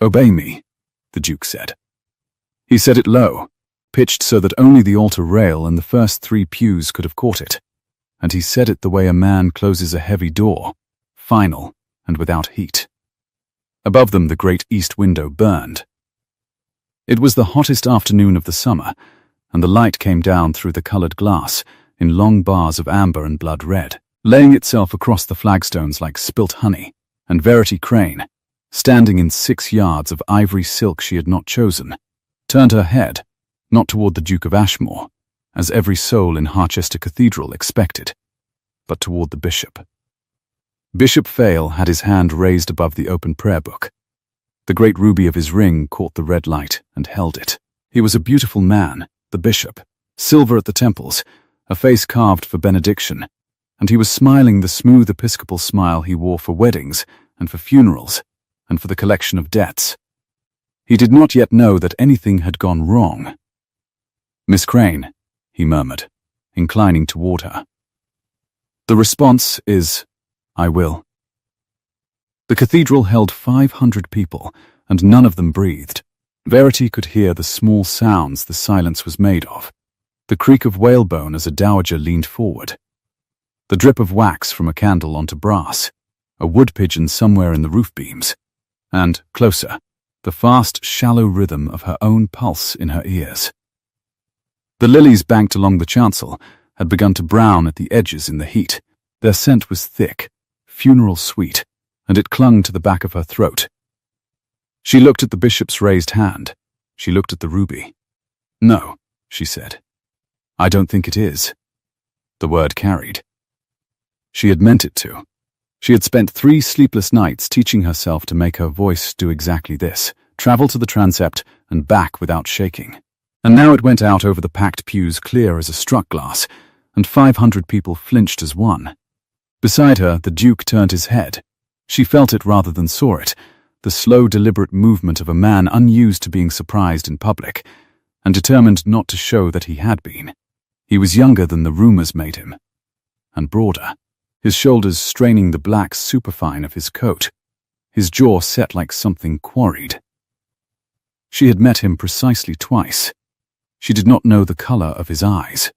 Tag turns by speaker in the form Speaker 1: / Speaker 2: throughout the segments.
Speaker 1: "Obey me," the Duke said. He said it low, pitched so that only the altar rail and the first 3 pews could have caught it, and he said it the way a man closes a heavy door, final and without heat. Above them the great east window burned. It was the hottest afternoon of the summer, and the light came down through the coloured glass in long bars of amber and blood red, laying itself across the flagstones like spilt honey, and Verity Crane, standing in 6 yards of ivory silk she had not chosen, turned her head, not toward the Duke of Ashmore, as every soul in Harchester Cathedral expected, but toward the bishop. Bishop Fail had his hand raised above the open prayer book. The great ruby of his ring caught the red light and held it. He was a beautiful man, the bishop, silver at the temples, a face carved for benediction, and he was smiling the smooth episcopal smile he wore for weddings and for funerals and for the collection of debts. He did not yet know that anything had gone wrong. "Miss Crane," he murmured, inclining toward her. "The response is, I will." The cathedral held 500 people, and none of them breathed. Verity could hear the small sounds the silence was made of, the creak of whalebone as a dowager leaned forward, the drip of wax from a candle onto brass, a wood pigeon somewhere in the roof beams, and, closer, the fast, shallow rhythm of her own pulse in her ears. The lilies banked along the chancel had begun to brown at the edges in the heat. Their scent was thick, funeral sweet, and it clung to the back of her throat. She looked at the bishop's raised hand. She looked at the ruby. "No," she said. "I don't think it is." The word carried. She had meant it to. She had spent 3 sleepless nights teaching herself to make her voice do exactly this, travel to the transept and back without shaking. And now it went out over the packed pews clear as a struck glass, and 500 people flinched as one. Beside her, the Duke turned his head. She felt it rather than saw it, the slow, deliberate movement of a man unused to being surprised in public, and determined not to show that he had been. He was younger than the rumors made him, and broader, his shoulders straining the black superfine of his coat, his jaw set like something quarried. She had met him precisely twice. She did not know the colour of his eyes.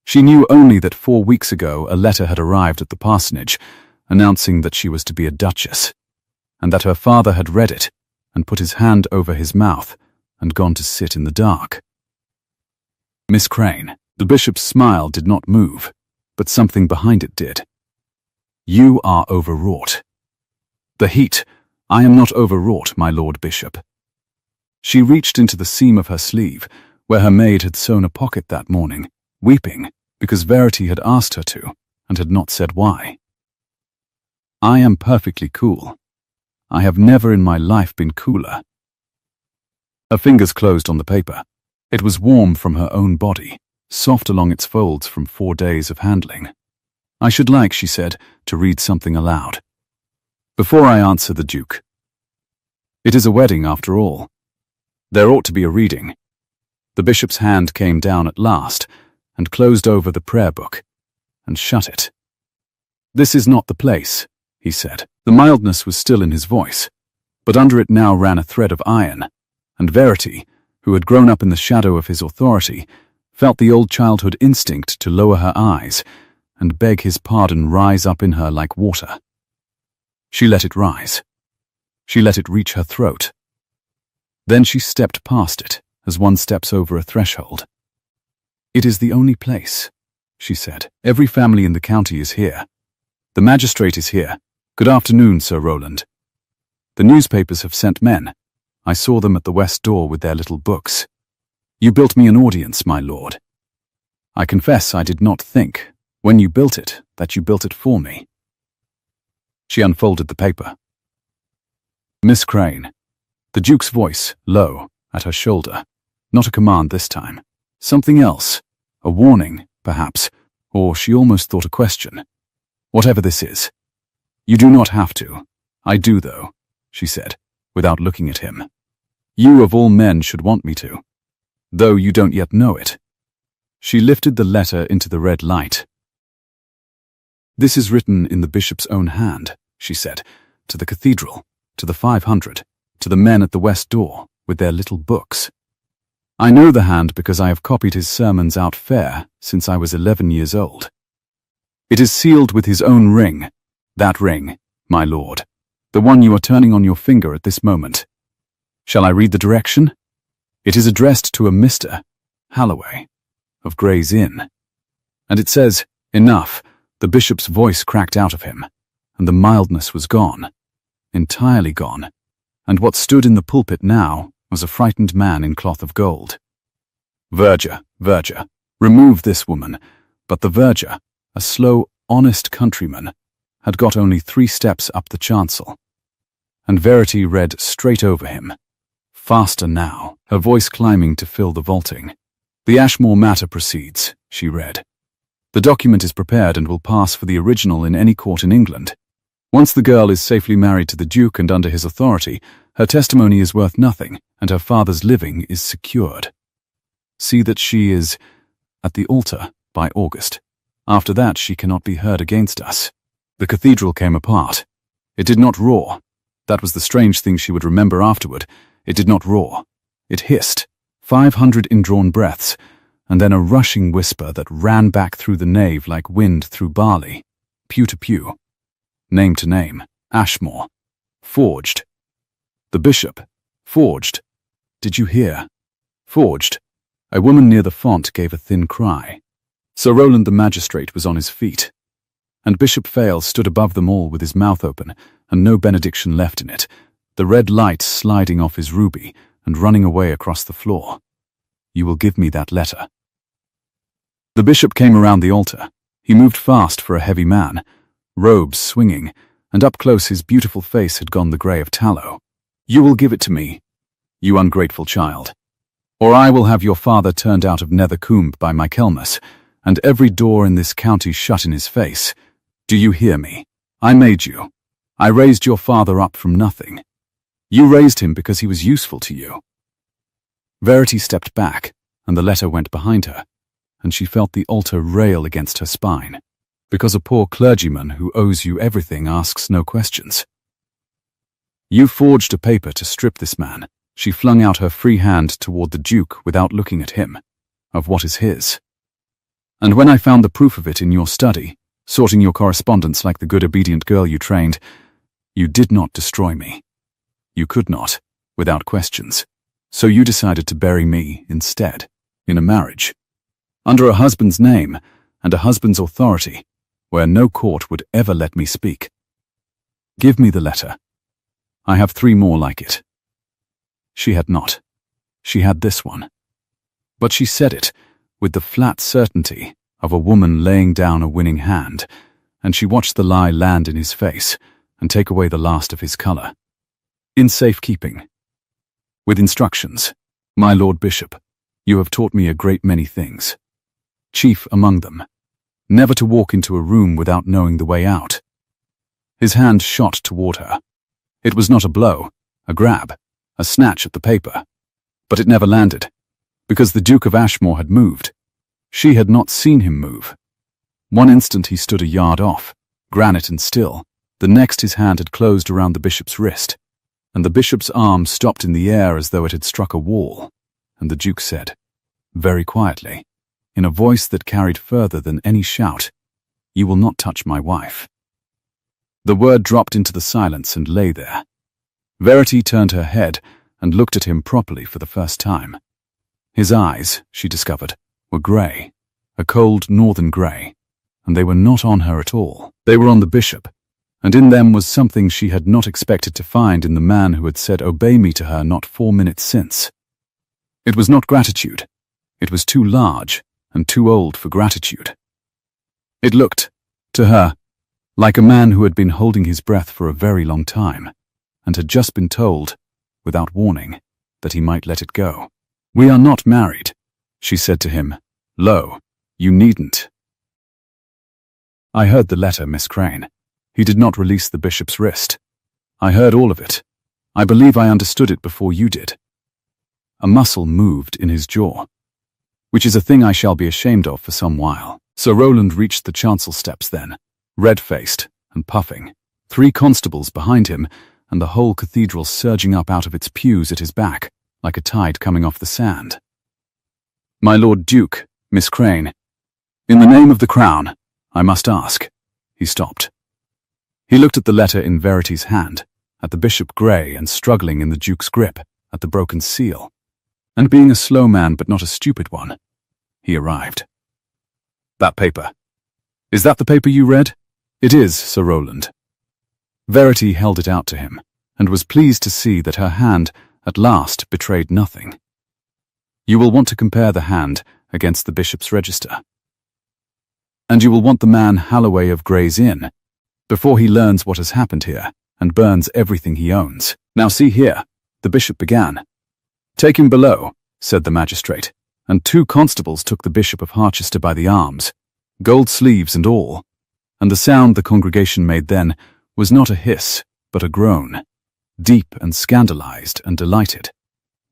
Speaker 1: She knew only that 4 weeks ago a letter had arrived at the parsonage announcing that she was to be a duchess, and that her father had read it and put his hand over his mouth and gone to sit in the dark. "Miss Crane," the bishop's smile did not move, but something behind it did. "You are overwrought." "The heat. I am not overwrought, my lord bishop." She reached into the seam of her sleeve, where her maid had sewn a pocket that morning, weeping because Verity had asked her to, and had not said why. "I am perfectly cool. I have never in my life been cooler." Her fingers closed on the paper. It was warm from her own body, soft along its folds from 4 days of handling. "I should like," she said, "to read something aloud. Before I answer the Duke. It is a wedding after all. There ought to be a reading." The bishop's hand came down at last, and closed over the prayer book, and shut it. "This is not the place," he said. The mildness was still in his voice, but under it now ran a thread of iron, and Verity, who had grown up in the shadow of his authority, felt the old childhood instinct to lower her eyes and beg his pardon rise up in her like water. She let it rise. She let it reach her throat. Then she stepped past it, as one steps over a threshold. "It is the only place," she said. "Every family in the county is here. The magistrate is here. Good afternoon, Sir Roland. The newspapers have sent men. I saw them at the west door with their little books. You built me an audience, my lord. I confess I did not think, when you built it, that you built it for me." She unfolded the paper. "Miss Crane," the Duke's voice, low, at her shoulder. Not a command this time. Something else. A warning, perhaps, or she almost thought a question. "Whatever this is. You do not have to. I do, though," she said, without looking at him. "You of all men should want me to, though you don't yet know it." She lifted the letter into the red light. "This is written in the bishop's own hand," she said, "to the cathedral, to the 500, to the men at the west door with their little books. I know the hand because I have copied his sermons out fair since I was 11 years old. It is sealed with his own ring, that ring, my lord, the one you are turning on your finger at this moment. Shall I read the direction? It is addressed to a Mr. Halloway, of Gray's Inn. And it says, enough. The bishop's voice cracked out of him, and the mildness was gone, entirely gone, and what stood in the pulpit now was a frightened man in cloth of gold. Verger, verger, remove this woman. But the verger, a slow, honest countryman, had got only 3 steps up the chancel. And Verity read straight over him. Faster now, her voice climbing to fill the vaulting. The Ashmore matter proceeds, she read. The document is prepared and will pass for the original in any court in England. Once the girl is safely married to the Duke and under his authority, her testimony is worth nothing, and her father's living is secured. See that she is at the altar by August. After that she cannot be heard against us. The cathedral came apart. It did not roar. That was the strange thing she would remember afterward. It did not roar. It hissed, 500 indrawn breaths, and then a rushing whisper that ran back through the nave like wind through barley. Pew to pew. Name to name. Ashmore. Forged. The bishop. Forged. Did you hear? Forged. A woman near the font gave a thin cry. Sir Rowland the magistrate was on his feet, and Bishop Fale stood above them all with his mouth open and no benediction left in it, the red light sliding off his ruby and running away across the floor. You will give me that letter. The bishop came around the altar. He moved fast for a heavy man, robes swinging, and up close his beautiful face had gone the grey of tallow. You will give it to me, you ungrateful child, or I will have your father turned out of Nethercombe by Michaelmas, and every door in this county shut in his face. Do you hear me? I made you. I raised your father up from nothing. You raised him because he was useful to you. Verity stepped back, and the letter went behind her, and she felt the altar rail against her spine, because a poor clergyman who owes you everything asks no questions. You forged a paper to strip this man. She flung out her free hand toward the Duke without looking at him, of what is his. And when I found the proof of it in your study, sorting your correspondence like the good obedient girl you trained, you did not destroy me. You could not, without questions. So you decided to bury me instead, in a marriage, under a husband's name and a husband's authority, where no court would ever let me speak. Give me the letter. I have 3 more like it. She had not. She had this one. But she said it with the flat certainty of a woman laying down a winning hand, and she watched the lie land in his face and take away the last of his colour. In safekeeping. With instructions, my Lord Bishop, you have taught me a great many things. Chief among them, never to walk into a room without knowing the way out. His hand shot toward her. It was not a blow, a grab, a snatch at the paper. But it never landed, because the Duke of Ashmore had moved. She had not seen him move. One instant he stood a yard off, granite and still. The next his hand had closed around the bishop's wrist, and the bishop's arm stopped in the air as though it had struck a wall, and the Duke said, very quietly, in a voice that carried further than any shout, "You will not touch my wife." The word dropped into the silence and lay there. Verity turned her head and looked at him properly for the first time. His eyes, she discovered, were grey, a cold northern grey, and they were not on her at all. They were on the bishop, and in them was something she had not expected to find in the man who had said "obey me" to her not 4 minutes since. It was not gratitude. It was too large and too old for gratitude. It looked, to her, like a man who had been holding his breath for a very long time, and had just been told, without warning, that he might let it go. "We are not married," she said to him. "Lo, you needn't." I heard the letter, Miss Crane. He did not release the bishop's wrist. I heard all of it. I believe I understood it before you did. A muscle moved in his jaw, which is a thing I shall be ashamed of for some while. Sir Rowland reached the chancel steps then, red-faced and puffing, 3 constables behind him, and the whole cathedral surging up out of its pews at his back, like a tide coming off the sand. "My Lord Duke, Miss Crane, in the name of the Crown, I must ask." He stopped. He looked at the letter in Verity's hand, at the Bishop Grey, and struggling in the Duke's grip, at the broken seal. And being a slow man but not a stupid one, he arrived. "That paper. Is that the paper you read?" "It is, Sir Roland." Verity held it out to him, and was pleased to see that her hand at last betrayed nothing. "You will want to compare the hand against the bishop's register. And you will want the man Halloway of Gray's Inn, before he learns what has happened here and burns everything he owns. Now see here," the bishop began. "Take him below," said the magistrate, and 2 constables took the Bishop of Harchester by the arms, gold sleeves and all, and the sound the congregation made then was not a hiss, but a groan, deep and scandalized and delighted,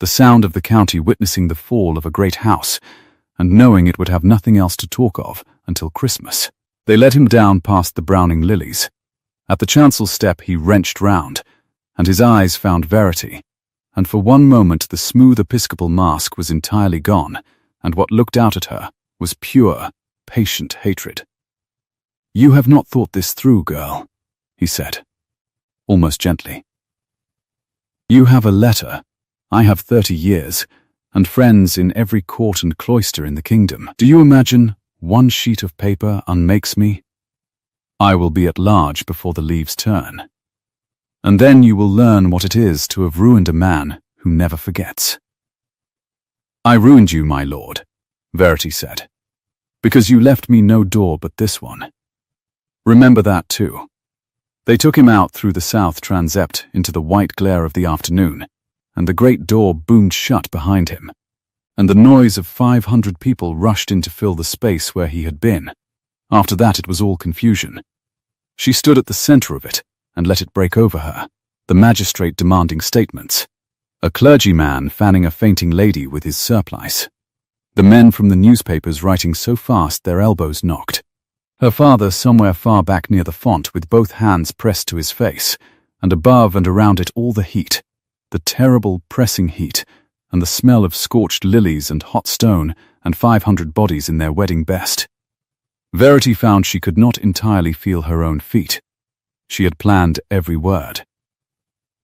Speaker 1: the sound of the county witnessing the fall of a great house, and knowing it would have nothing else to talk of until Christmas. They led him down past the Browning lilies. At the chancel step he wrenched round, and his eyes found Verity, and for one moment the smooth episcopal mask was entirely gone, and what looked out at her was pure, patient hatred. "You have not thought this through, girl," he said, almost gently. "You have a letter, I have 30 years, and friends in every court and cloister in the kingdom. Do you imagine 1 sheet of paper unmakes me? I will be at large before the leaves turn. And then you will learn what it is to have ruined a man who never forgets." "I ruined you, my lord," Verity said, "because you left me no door but this one. Remember that too." They took him out through the south transept into the white glare of the afternoon, and the great door boomed shut behind him, and the noise of 500 people rushed in to fill the space where he had been. After that it was all confusion. She stood at the center of it and let it break over her, the magistrate demanding statements, a clergyman fanning a fainting lady with his surplice, the men from the newspapers writing so fast their elbows knocked, her father somewhere far back near the font with both hands pressed to his face, and above and around it all the heat, the terrible pressing heat, and the smell of scorched lilies and hot stone, and 500 bodies in their wedding best. Verity found she could not entirely feel her own feet. She had planned every word.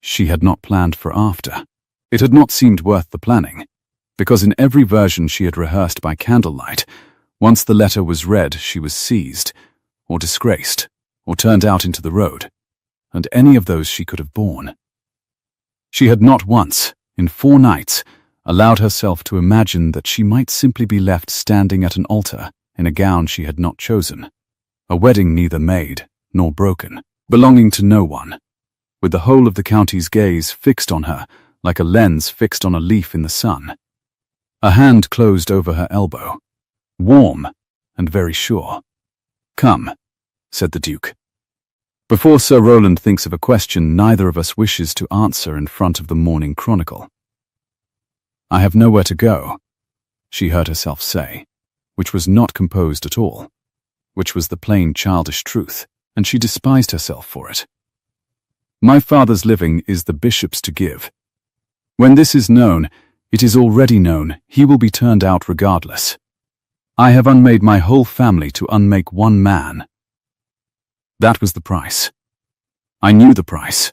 Speaker 1: She had not planned for after. It had not seemed worth the planning, because in every version she had rehearsed by candlelight, once the letter was read she was seized, or disgraced, or turned out into the road, and any of those she could have borne. She had not once, in 4 nights, allowed herself to imagine that she might simply be left standing at an altar in a gown she had not chosen, a wedding neither made nor broken, belonging to no one, with the whole of the county's gaze fixed on her like a lens fixed on a leaf in the sun. A hand closed over her elbow, warm and very sure. "Come," said the Duke. "Before Sir Roland thinks of a question neither of us wishes to answer in front of the Morning Chronicle." "I have nowhere to go," she heard herself say, which was not composed at all, which was the plain childish truth, and she despised herself for it. "My father's living is the bishop's to give. When this is known, it is already known, he will be turned out regardless. I have unmade my whole family to unmake one man. That was the price. I knew the price."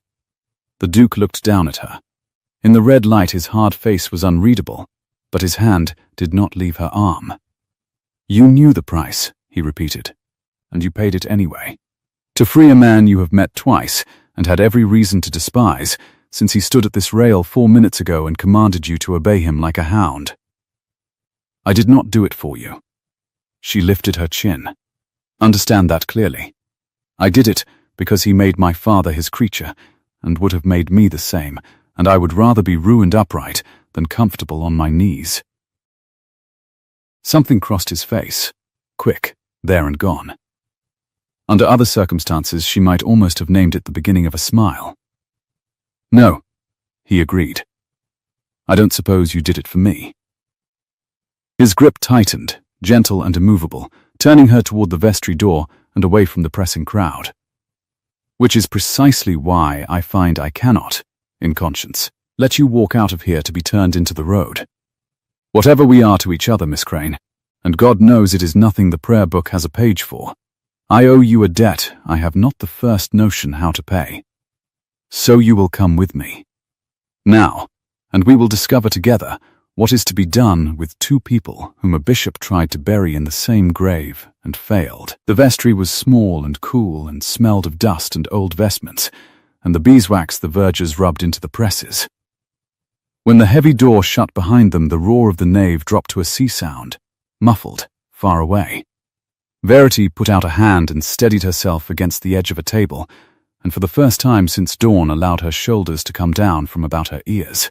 Speaker 1: The Duke looked down at her. In the red light his hard face was unreadable, but his hand did not leave her arm. "You knew the price," he repeated, "and you paid it anyway. To free a man you have met twice and had every reason to despise, since he stood at this rail 4 minutes ago and commanded you to obey him like a hound. I did not do it for you." She lifted her chin. "Understand that clearly. I did it because he made my father his creature, and would have made me the same, and I would rather be ruined upright than comfortable on my knees." Something crossed his face, quick, there and gone. Under other circumstances she might almost have named it the beginning of a smile. "No," he agreed. "I don't suppose you did it for me." His grip tightened, gentle and immovable, turning her toward the vestry door and away from the pressing crowd. Which is precisely why I find I cannot, in conscience, let you walk out of here to be turned into the road. Whatever we are to each other, Miss Crane, and God knows it is nothing the prayer book has a page for, I owe you a debt I have not the first notion how to pay. So you will come with me. Now, and we will discover together what is to be done with two people whom a bishop tried to bury in the same grave and failed. The vestry was small and cool and smelled of dust and old vestments, and the beeswax the vergers rubbed into the presses. When the heavy door shut behind them, the roar of the nave dropped to a sea sound, muffled, far away. Verity put out a hand and steadied herself against the edge of a table, and for the first time since dawn allowed her shoulders to come down from about her ears.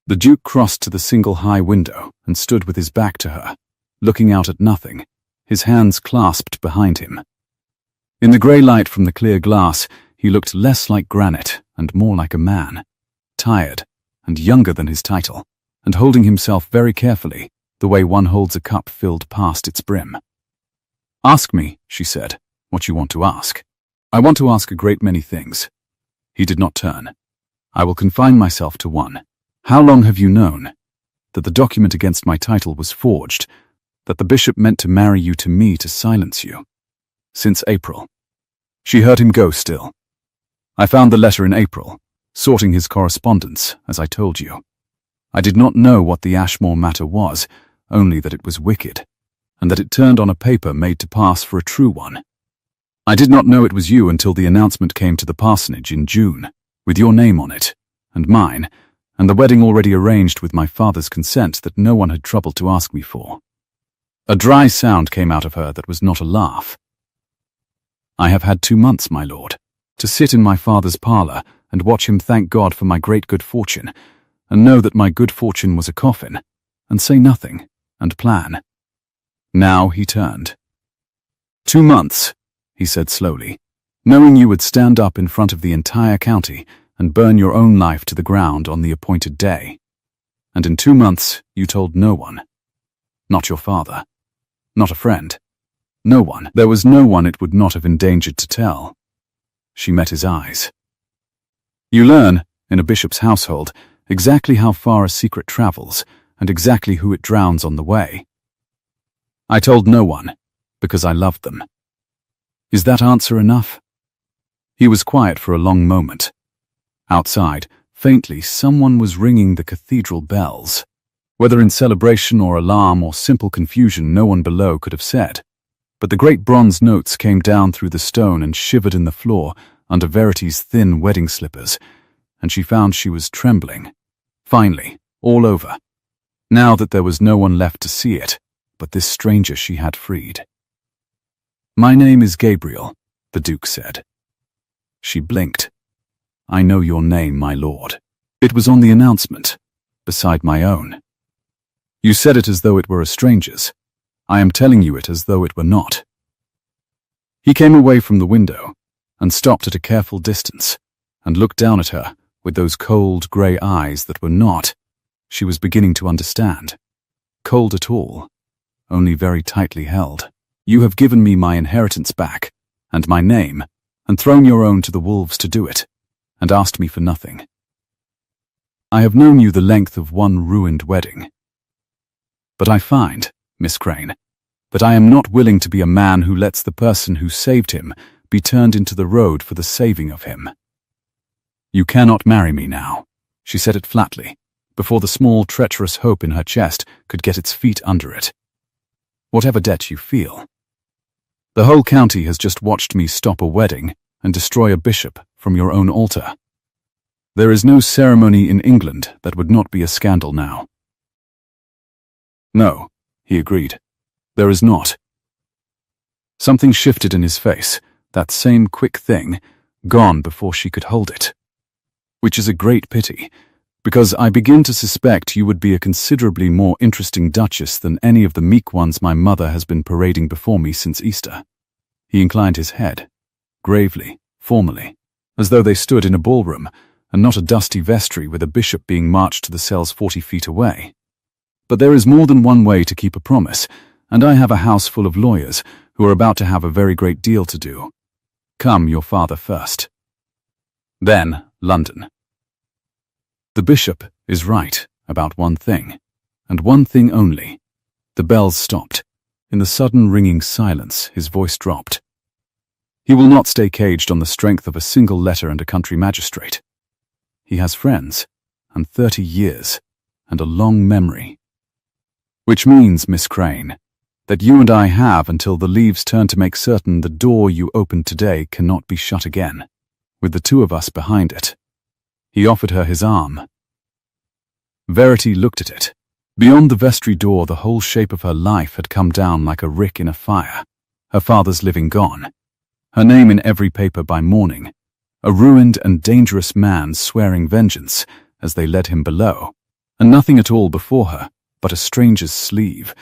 Speaker 1: The Duke crossed to the single high window and stood with his back to her, looking out at nothing, his hands clasped behind him. In the grey light from the clear glass, he looked less like granite and more like a man, tired and younger than his title, and holding himself very carefully, the way one holds a cup filled past its brim. "Ask me," she said, "what you want to ask. I want to ask a great many things." He did not turn. "I will confine myself to one. How long have you known that the document against my title was forged, that the bishop meant to marry you to me to silence you?" "Since April." She heard him go still. "I found the letter in April, sorting his correspondence, as I told you. I did not know what the Ashmore matter was, only that it was wicked, and that it turned on a paper made to pass for a true one. I did not know it was you until the announcement came to the parsonage in June, with your name on it, and mine, and the wedding already arranged with my father's consent that no one had troubled to ask me for." A dry sound came out of her that was not a laugh. "I have had 2 months, my lord, to sit in my father's parlour and watch him thank God for my great good fortune, and know that my good fortune was a coffin, and say nothing, and plan." Now he turned. "2 months," he said slowly, "knowing you would stand up in front of the entire county and burn your own life to the ground on the appointed day. And in 2 months you told no one. Not your father. Not a friend. No one. There was no one it would not have endangered to tell." She met his eyes. "You learn, in a bishop's household, exactly how far a secret travels, and exactly who it drowns on the way. I told no one, because I loved them. Is that answer enough?" He was quiet for a long moment. Outside, faintly, someone was ringing the cathedral bells. Whether in celebration or alarm or simple confusion, no one below could have said. But the great bronze notes came down through the stone and shivered in the floor under Verity's thin wedding slippers, and she found she was trembling. Finally, all over. Now that there was no one left to see it, but this stranger she had freed. "My name is Gabriel," the Duke said. She blinked. "I know your name, my lord. It was on the announcement, beside my own. You said it as though it were a stranger's. I am telling you it as though it were not." He came away from the window and stopped at a careful distance and looked down at her with those cold grey eyes that were not, she was beginning to understand, cold at all, only very tightly held. "You have given me my inheritance back, and my name, and thrown your own to the wolves to do it, and asked me for nothing. I have known you the length of one ruined wedding. But I find, Miss Crane, that I am not willing to be a man who lets the person who saved him be turned into the road for the saving of him. You cannot marry me now," she said it flatly, before the small treacherous hope in her chest could get its feet under it. "Whatever debt you feel. The whole county has just watched me stop a wedding and destroy a bishop from your own altar. There is no ceremony in England that would not be a scandal now." "No," he agreed. "There is not." Something shifted in his face, that same quick thing, gone before she could hold it. "Which is a great pity, because I begin to suspect you would be a considerably more interesting duchess than any of the meek ones my mother has been parading before me since Easter." He inclined his head, gravely, formally, as though they stood in a ballroom, and not a dusty vestry with a bishop being marched to the cells 40 feet away. "But there is more than one way to keep a promise, and I have a house full of lawyers who are about to have a very great deal to do. Come, your father first. Then, London. The bishop is right about one thing, and one thing only. The bells stopped. In the sudden ringing silence, his voice dropped. He will not stay caged on the strength of a single letter and a country magistrate. He has friends, and 30 years, and a long memory. Which means, Miss Crane, that you and I have until the leaves turn to make certain the door you opened today cannot be shut again, with the two of us behind it. He offered her his arm. Verity looked at it. Beyond the vestry door, the whole shape of her life had come down like a rick in a fire. Her father's living gone. Her name in every paper by morning. A ruined and dangerous man swearing vengeance as they led him below. And nothing at all before her but a stranger's sleeve,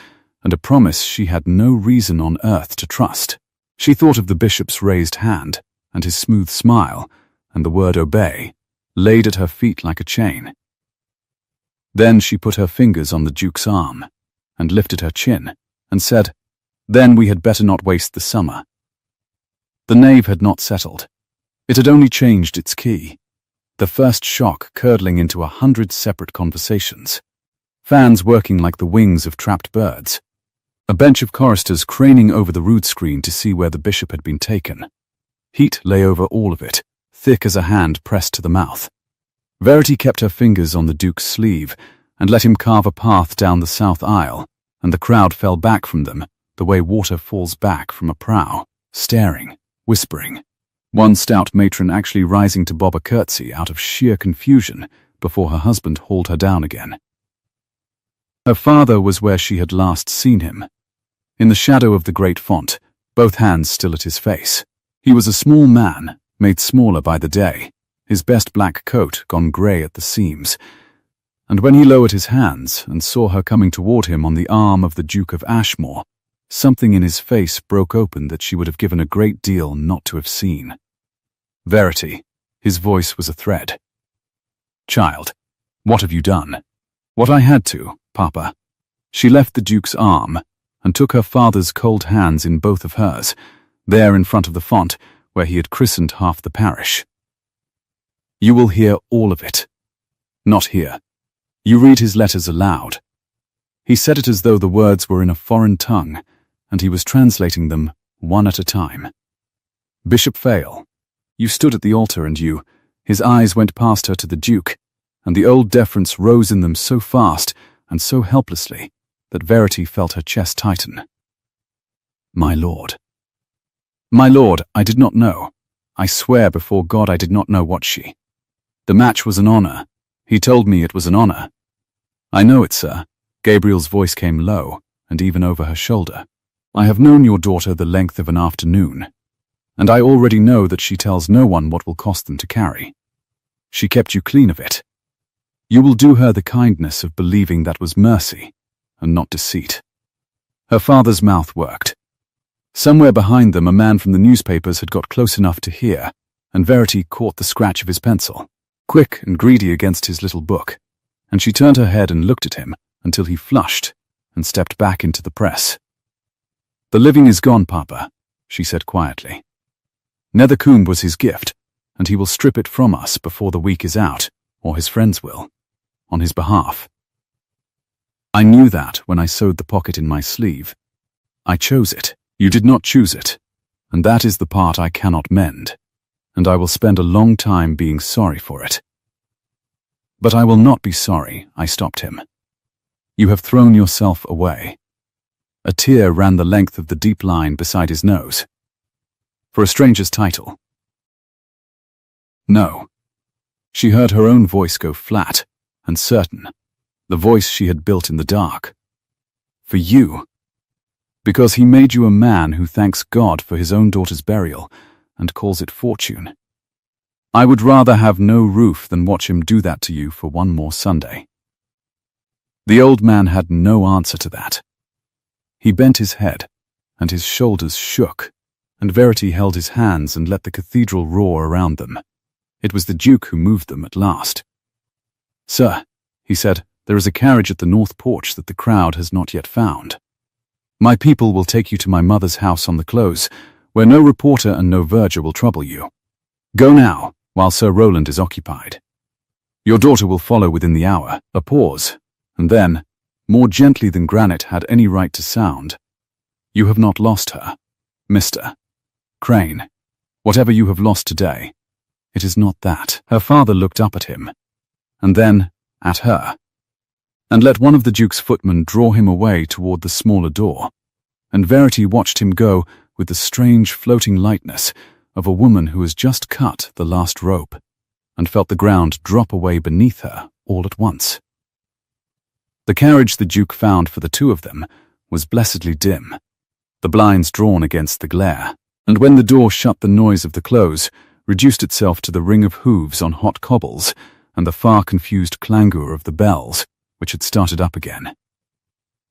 Speaker 1: and a promise she had no reason on earth to trust. She thought of the bishop's raised hand, and his smooth smile, and the word obey, laid at her feet like a chain. Then she put her fingers on the Duke's arm, and lifted her chin, and said, "Then we had better not waste the summer." The nave had not settled. It had only changed its key, the first shock curdling into 100 separate conversations, fans working like the wings of trapped birds, a bench of choristers craning over the rood screen to see where the bishop had been taken. Heat lay over all of it, thick as a hand pressed to the mouth. Verity kept her fingers on the Duke's sleeve and let him carve a path down the south aisle, and the crowd fell back from them the way water falls back from a prow, staring, whispering. One stout matron actually rising to bob a curtsy out of sheer confusion before her husband hauled her down again. Her father was where she had last seen him, in the shadow of the great font, both hands still at his face. He was a small man, made smaller by the day, his best black coat gone grey at the seams, and when he lowered his hands and saw her coming toward him on the arm of the Duke of Ashmore, something in his face broke open that she would have given a great deal not to have seen. "Verity," his voice was a thread. "Child, what have you done?" "What I had to, Papa." She left the Duke's arm and took her father's cold hands in both of hers, there in front of the font where he had christened half the parish. "You will hear all of it." "Not here. You read his letters aloud." He said it as though the words were in a foreign tongue, and he was translating them one at a time. "Bishop Fail, you stood at the altar and you—" His eyes went past her to the Duke, and the old deference rose in them so fast and so helplessly that Verity felt her chest tighten. "My lord." "My lord, I did not know. I swear before God I did not know what she—" "The match was an honor. He told me it was an honor." "I know it, sir." Gabriel's voice came low, and even over her shoulder. "I have known your daughter the length of an afternoon, and I already know that she tells no one what will cost them to carry. She kept you clean of it. You will do her the kindness of believing that was mercy, and not deceit." Her father's mouth worked. Somewhere behind them a man from the newspapers had got close enough to hear, and Verity caught the scratch of his pencil, quick and greedy against his little book, and she turned her head and looked at him until he flushed and stepped back into the press. "The living is gone, Papa," she said quietly. "Nethercombe was his gift, and he will strip it from us before the week is out, or his friends will, on his behalf. I knew that when I sewed the pocket in my sleeve. I chose it. You did not choose it, and that is the part I cannot mend, and I will spend a long time being sorry for it. But I will not be sorry," I stopped him. "You have thrown yourself away." A tear ran the length of the deep line beside his nose. "For a stranger's title." "No." She heard her own voice go flat and certain, the voice she had built in the dark. "For you. Because he made you a man who thanks God for his own daughter's burial and calls it fortune. I would rather have no roof than watch him do that to you for one more Sunday." The old man had no answer to that. He bent his head, and his shoulders shook, and Verity held his hands and let the cathedral roar around them. It was the Duke who moved them at last. "Sir," he said, "there is a carriage at the north porch that the crowd has not yet found. My people will take you to my mother's house on the close, where no reporter and no verger will trouble you. Go now, while Sir Roland is occupied. Your daughter will follow within the hour. A pause, and then, more gently than granite had any right to sound, you have not lost her, Mr. Crane. Whatever you have lost today, it is not that. Her father looked up at him, and then at her, and let one of the Duke's footmen draw him away toward the smaller door, and Verity watched him go with the strange floating lightness of a woman who has just cut the last rope, and felt the ground drop away beneath her all at once. The carriage the Duke found for the two of them was blessedly dim, the blinds drawn against the glare, and when the door shut, the noise of the close reduced itself to the ring of hooves on hot cobbles and the far confused clangour of the bells, which had started up again.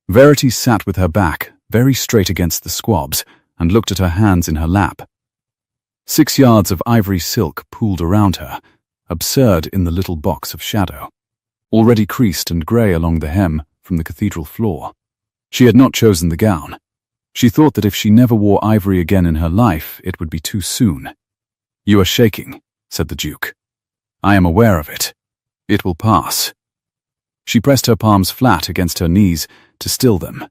Speaker 1: Verity sat with her back very straight against the squabs and looked at her hands in her lap. 6 yards of ivory silk pooled around her, absurd in the little box of shadow, already creased and grey along the hem from the cathedral floor. She had not chosen the gown. She thought that if she never wore ivory again in her life, it would be too soon. "You are shaking," said the Duke. "I am aware of it. It will pass." She pressed her palms flat against her knees to still them.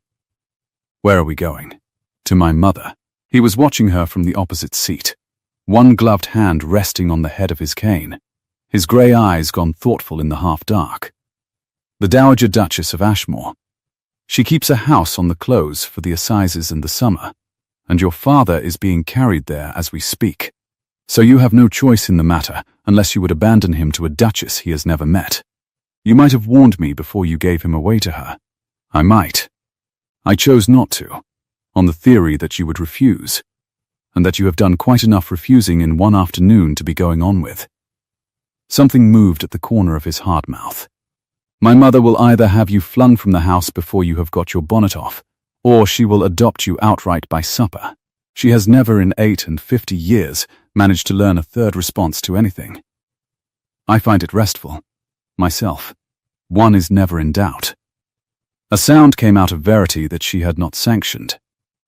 Speaker 1: "Where are we going?" "To my mother." He was watching her from the opposite seat, one gloved hand resting on the head of his cane, his grey eyes gone thoughtful in the half-dark. "The Dowager Duchess of Ashmore. She keeps a house on the close for the assizes in the summer, and your father is being carried there as we speak. So you have no choice in the matter unless you would abandon him to a duchess he has never met. You might have warned me before you gave him away to her." "I might. I chose not to, on the theory that you would refuse, and that you have done quite enough refusing in one afternoon to be going on with." Something moved at the corner of his hard mouth. "My mother will either have you flung from the house before you have got your bonnet off, or she will adopt you outright by supper. She has never in 58 years managed to learn a third response to anything. I find it restful, myself. One is never in doubt." A sound came out of Verity that she had not sanctioned.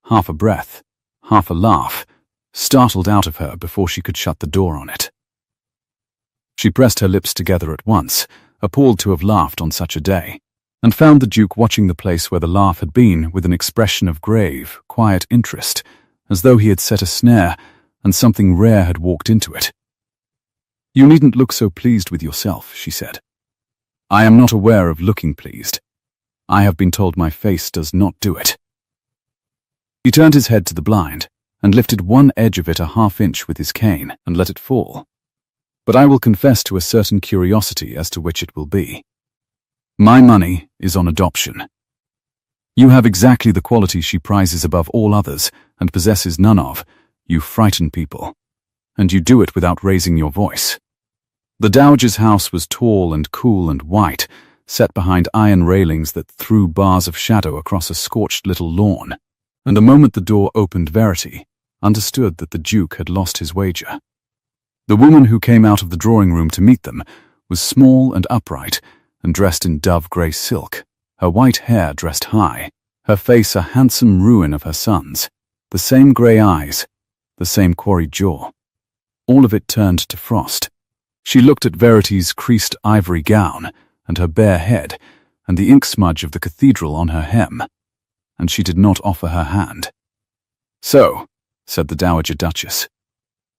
Speaker 1: Half a breath, half a laugh, startled out of her before she could shut the door on it. She pressed her lips together at once, appalled to have laughed on such a day, and found the Duke watching the place where the laugh had been with an expression of grave, quiet interest, as though he had set a snare and something rare had walked into it. "You needn't look so pleased with yourself," she said. "I am not aware of looking pleased. I have been told my face does not do it." He turned his head to the blind and lifted one edge of it a half-inch with his cane and let it fall. "But I will confess to a certain curiosity as to which it will be. My money is on adoption. You have exactly the quality she prizes above all others and possesses none of. You frighten people, and you do it without raising your voice." The Dowager's house was tall and cool and white, set behind iron railings that threw bars of shadow across a scorched little lawn, and the moment the door opened, Verity understood that the Duke had lost his wager. The woman who came out of the drawing-room to meet them was small and upright and dressed in dove-grey silk, her white hair dressed high, her face a handsome ruin of her son's, the same grey eyes, the same quarried jaw. All of it turned to frost. She looked at Verity's creased ivory gown and her bare head and the ink smudge of the cathedral on her hem, and she did not offer her hand. "So," said the Dowager Duchess,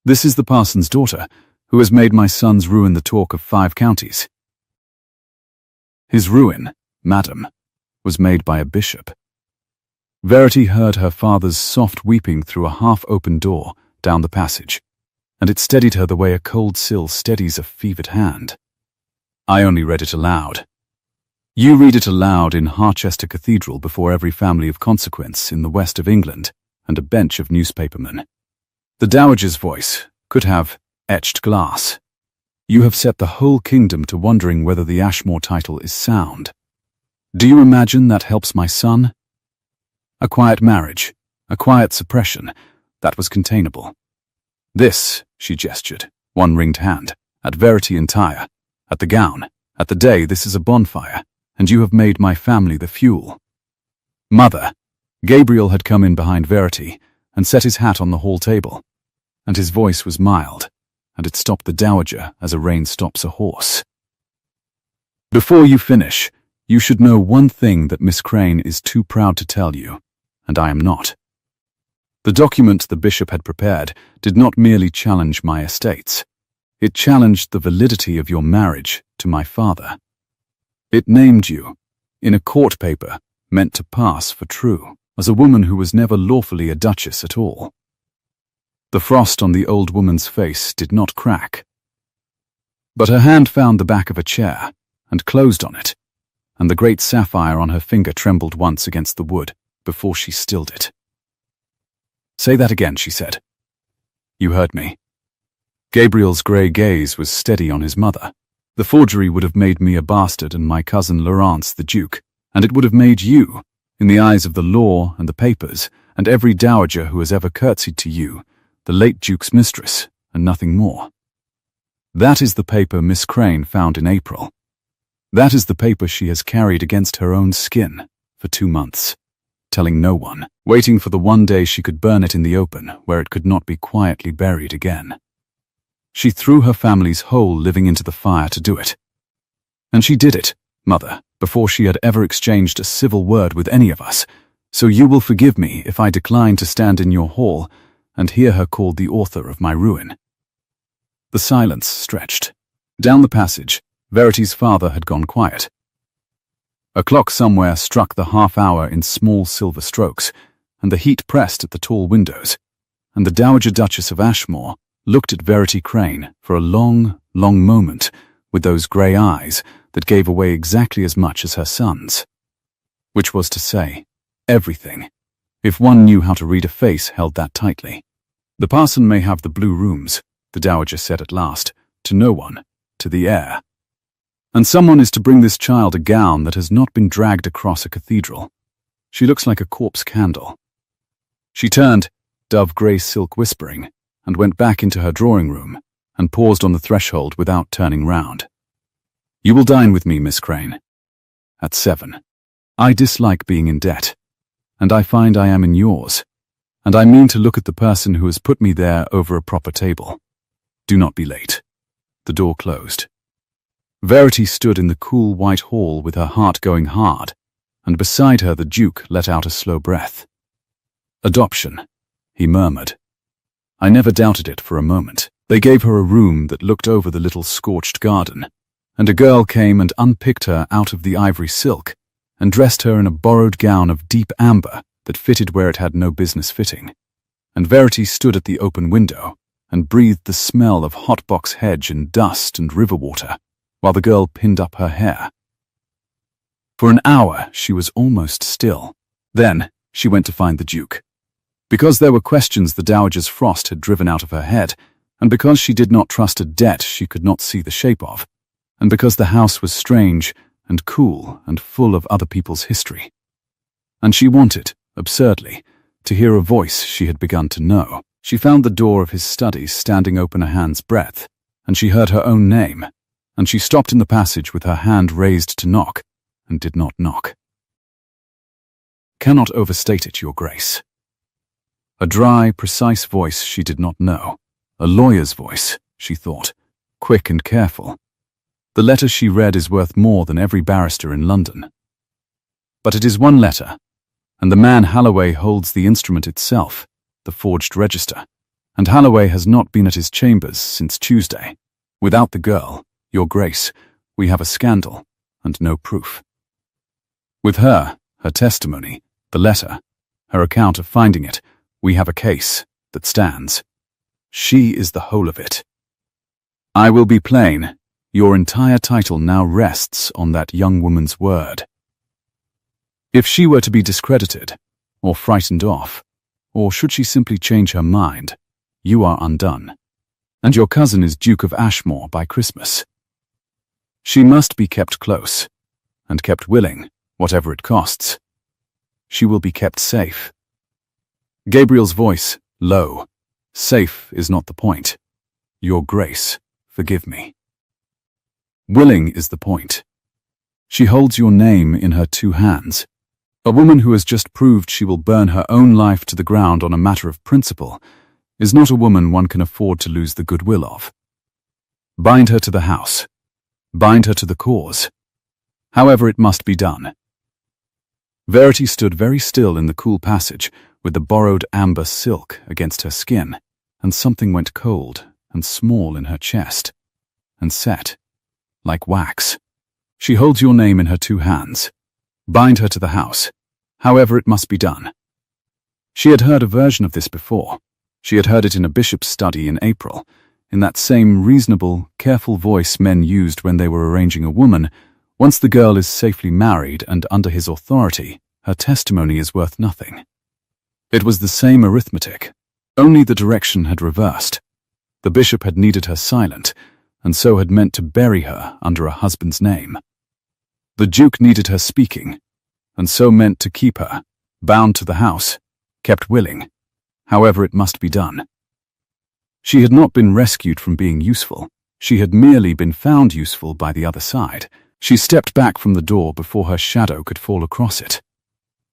Speaker 1: "this is the parson's daughter, who has made my son's ruin the talk of 5 counties. His ruin, madam, was made by a bishop." Verity heard her father's soft weeping through a half-open door down the passage, and it steadied her the way a cold sill steadies a fevered hand. "I only read it aloud. You read it aloud in Harchester Cathedral before every family of consequence in the west of England and a bench of newspapermen. The Dowager's voice could have etched glass. You have set the whole kingdom to wondering whether the Ashmore title is sound. Do you imagine that helps my son? A quiet marriage, a quiet suppression, that was containable. This," she gestured, one ringed hand, "at Verity entire, at the gown, at the day, this is a bonfire, and you have made my family the fuel." "Mother," Gabriel had come in behind Verity and set his hat on the hall table, and his voice was mild, and it stopped the dowager as a rein stops a horse. Before you finish, you should know one thing that Miss Crane is too proud to tell you, and I am not. The document the bishop had prepared did not merely challenge my estates. It challenged the validity of your marriage to my father. It named you, in a court paper meant to pass for true, as a woman who was never lawfully a duchess at all. The frost on the old woman's face did not crack, but her hand found the back of a chair and closed on it, and the great sapphire on her finger trembled once against the wood before she stilled it. "Say that again," she said. "You heard me." Gabriel's grey gaze was steady on his mother. "The forgery would have made me a bastard and my cousin Laurence the Duke, and it would have made you, in the eyes of the law and the papers, and every dowager who has ever curtsied to you, the late Duke's mistress, and nothing more. That is the paper Miss Crane found in April. That is the paper she has carried against her own skin for 2 months, telling no one, waiting for the one day she could burn it in the open where it could not be quietly buried again. She threw her family's whole living into the fire to do it. And she did it, Mother, before she had ever exchanged a civil word with any of us, so you will forgive me if I decline to stand in your hall and hear her called the author of my ruin." The silence stretched. Down the passage, Verity's father had gone quiet. A clock somewhere struck the half-hour in small silver strokes, and the heat pressed at the tall windows, and the Dowager Duchess of Ashmore looked at Verity Crane for a long, long moment with those grey eyes that gave away exactly as much as her son's. Which was to say, everything, if one knew how to read a face held that tightly. "The parson may have the blue rooms," the dowager said at last, to no one, to the heir. "And someone is to bring this child a gown that has not been dragged across a cathedral. She looks like a corpse candle." She turned, dove-grey silk whispering, and went back into her drawing-room, and paused on the threshold without turning round. "You will dine with me, Miss Crane. At 7. I dislike being in debt, and I find I am in yours, and I mean to look at the person who has put me there over a proper table. Do not be late." The door closed. Verity stood in the cool white hall with her heart going hard, and beside her the Duke let out a slow breath. "Adoption," he murmured. "I never doubted it for a moment. They gave her a room that looked over the little scorched garden, and a girl came and unpicked her out of the ivory silk and dressed her in a borrowed gown of deep amber that fitted where it had no business fitting. And Verity stood at the open window and breathed the smell of hot box hedge and dust and river water, while the girl pinned up her hair. For an hour she was almost still. Then she went to find the Duke. Because there were questions the dowager's frost had driven out of her head, and because she did not trust a debt she could not see the shape of, and because the house was strange and cool and full of other people's history. And she wanted, absurdly, to hear a voice she had begun to know. She found the door of his study standing open a hand's breadth, and she heard her own name, and she stopped in the passage with her hand raised to knock, and did not knock. "Cannot overstate it, Your Grace." A dry, precise voice she did not know. A lawyer's voice, she thought, quick and careful. The letter she read is worth more than every barrister in London. But it is one letter, and the man Halloway holds the instrument itself, the forged register, and Halloway has not been at his chambers since Tuesday. Without the girl, Your Grace, we have a scandal, and no proof. With her, her testimony, the letter, her account of finding it, we have a case that stands. She is the whole of it. I will be plain. Your entire title now rests on that young woman's word. If she were to be discredited, or frightened off, or should she simply change her mind, you are undone, and your cousin is Duke of Ashmore by Christmas. She must be kept close, and kept willing, whatever it costs. She will be kept safe. Gabriel's voice, low. Safe is not the point. Your Grace, forgive me. Willing is the point. She holds your name in her 2 hands. A woman who has just proved she will burn her own life to the ground on a matter of principle is not a woman one can afford to lose the goodwill of. Bind her to the house. Bind her to the cause. However it must be done. Verity stood very still in the cool passage, with the borrowed amber silk against her skin, and something went cold and small in her chest, and set, like wax. She holds your name in her 2 hands. Bind her to the house. However it must be done. She had heard a version of this before. She had heard it in a bishop's study in April, in that same reasonable, careful voice men used when they were arranging a woman. Once the girl is safely married and under his authority, her testimony is worth nothing. It was the same arithmetic, only the direction had reversed. The bishop had needed her silent, and so had meant to bury her under a husband's name. The duke needed her speaking, and so meant to keep her, bound to the house, kept willing. However it must be done. She had not been rescued from being useful. She had merely been found useful by the other side. She stepped back from the door before her shadow could fall across it.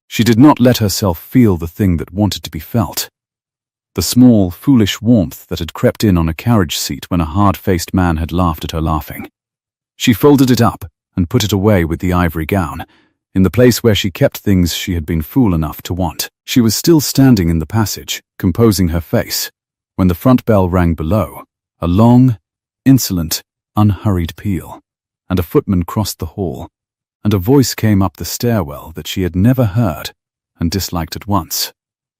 Speaker 1: She did not let herself feel the thing that wanted to be felt. The small, foolish warmth that had crept in on a carriage seat when a hard-faced man had laughed at her laughing. She folded it up and put it away with the ivory gown, in the place where she kept things she had been fool enough to want. She was still standing in the passage, composing her face, when the front bell rang below, a long, insolent, unhurried peal, and a footman crossed the hall, and a voice came up the stairwell that she had never heard and disliked at once.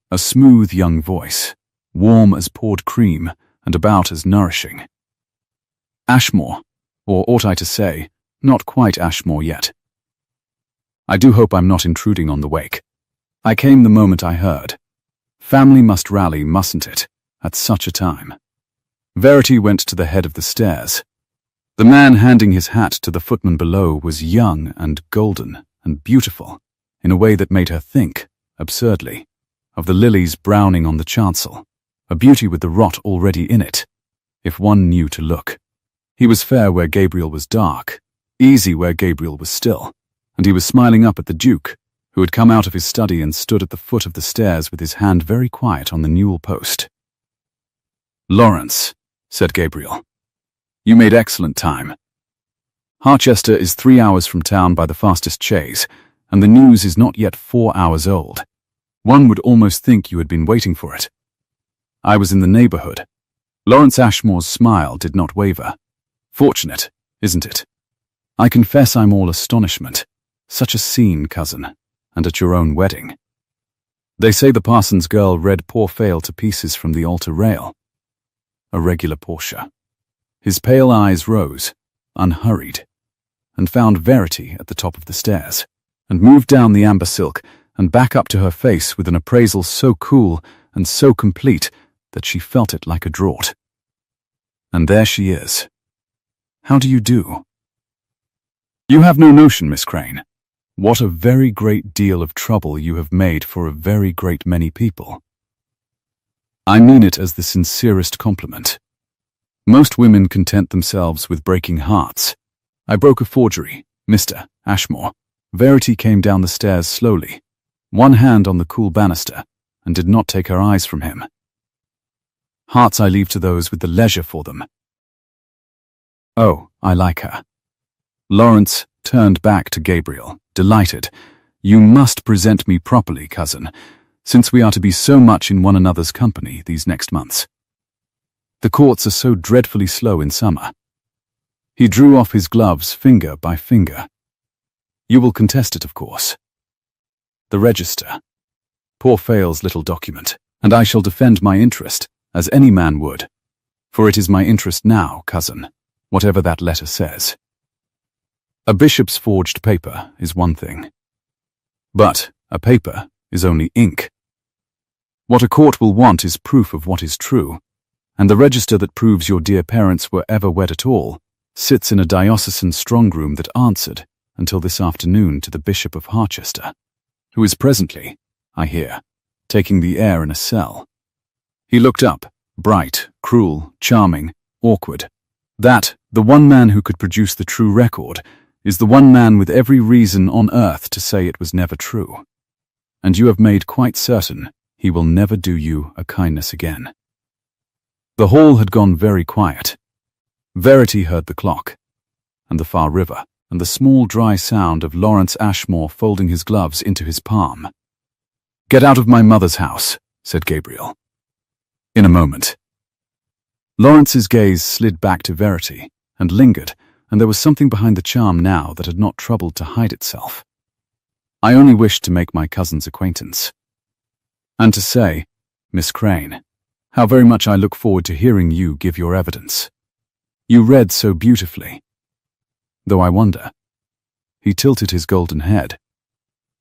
Speaker 1: A smooth young voice, warm as poured cream and about as nourishing. Ashmore, or ought I to say, not quite Ashmore yet. I do hope I'm not intruding on the wake. I came the moment I heard. Family must rally, mustn't it, at such a time? Verity went to the head of the stairs. The man handing his hat to the footman below was young and golden and beautiful, in a way that made her think, absurdly, of the lilies browning on the chancel, a beauty with the rot already in it, if one knew to look. He was fair where Gabriel was dark, easy where Gabriel was still, and he was smiling up at the Duke, who had come out of his study and stood at the foot of the stairs with his hand very quiet on the newel post. "Lawrence," said Gabriel, "you made excellent time. Harchester is 3 hours from town by the fastest chaise, and the news is not yet 4 hours old. One would almost think you had been waiting for it. I was in the neighborhood." Lawrence Ashmore's smile did not waver. "Fortunate, isn't it? I confess I'm all astonishment. Such a scene, cousin, and at your own wedding. They say the parson's girl read poor Fail to pieces from the altar rail. A regular Portia." His pale eyes rose, unhurried, and found Verity at the top of the stairs, and moved down the amber silk and back up to her face with an appraisal so cool and so complete that she felt it like a draught. "And there she is. How do you do? You have no notion, Miss Crane, what a very great deal of trouble you have made for a very great many people. I mean it as the sincerest compliment. Most women content themselves with breaking hearts. I broke a forgery, Mr. Ashmore." Verity came down the stairs slowly, one hand on the cool banister, and did not take her eyes from him. "Hearts I leave to those with the leisure for them. Oh, I like her." Lawrence turned back to Gabriel, delighted. "You must present me properly, cousin, since we are to be so much in one another's company these next months. The courts are so dreadfully slow in summer." He drew off his gloves finger by finger. "You will contest it, of course. The register. Poor Fail's little document, and I shall defend my interest, as any man would, for it is my interest now, cousin, whatever that letter says. A bishop's forged paper is one thing, but a paper is only ink. What a court will want is proof of what is true, and the register that proves your dear parents were ever wed at all sits in a diocesan strongroom that answered, until this afternoon, to the Bishop of Harchester, who is presently, I hear, taking the air in a cell." He looked up, bright, cruel, charming, awkward. "That, the one man who could produce the true record, is the one man with every reason on earth to say it was never true. And you have made quite certain he will never do you a kindness again." The hall had gone very quiet. Verity heard the clock, and the far river, and the small dry sound of Lawrence Ashmore folding his gloves into his palm. "Get out of my mother's house," said Gabriel. "In a moment." Lawrence's gaze slid back to Verity, and lingered, and there was something behind the charm now that had not troubled to hide itself. "I only wished to make my cousin's acquaintance. And to say, Miss Crane, how very much I look forward to hearing you give your evidence. You read so beautifully. Though I wonder." He tilted his golden head.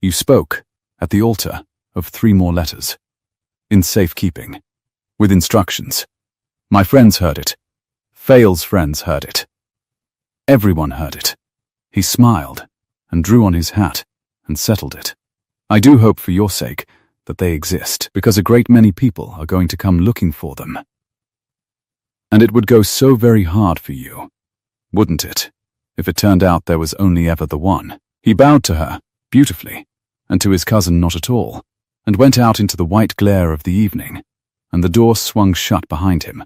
Speaker 1: "You spoke, at the altar, of 3 more letters. In safekeeping. With instructions. My friends heard it. Fale's friends heard it. Everyone heard it." He smiled, and drew on his hat, and settled it. "I do hope for your sake that they exist, because a great many people are going to come looking for them. And it would go so very hard for you, wouldn't it, if it turned out there was only ever the one?" He bowed to her, beautifully, and to his cousin not at all, and went out into the white glare of the evening, and the door swung shut behind him,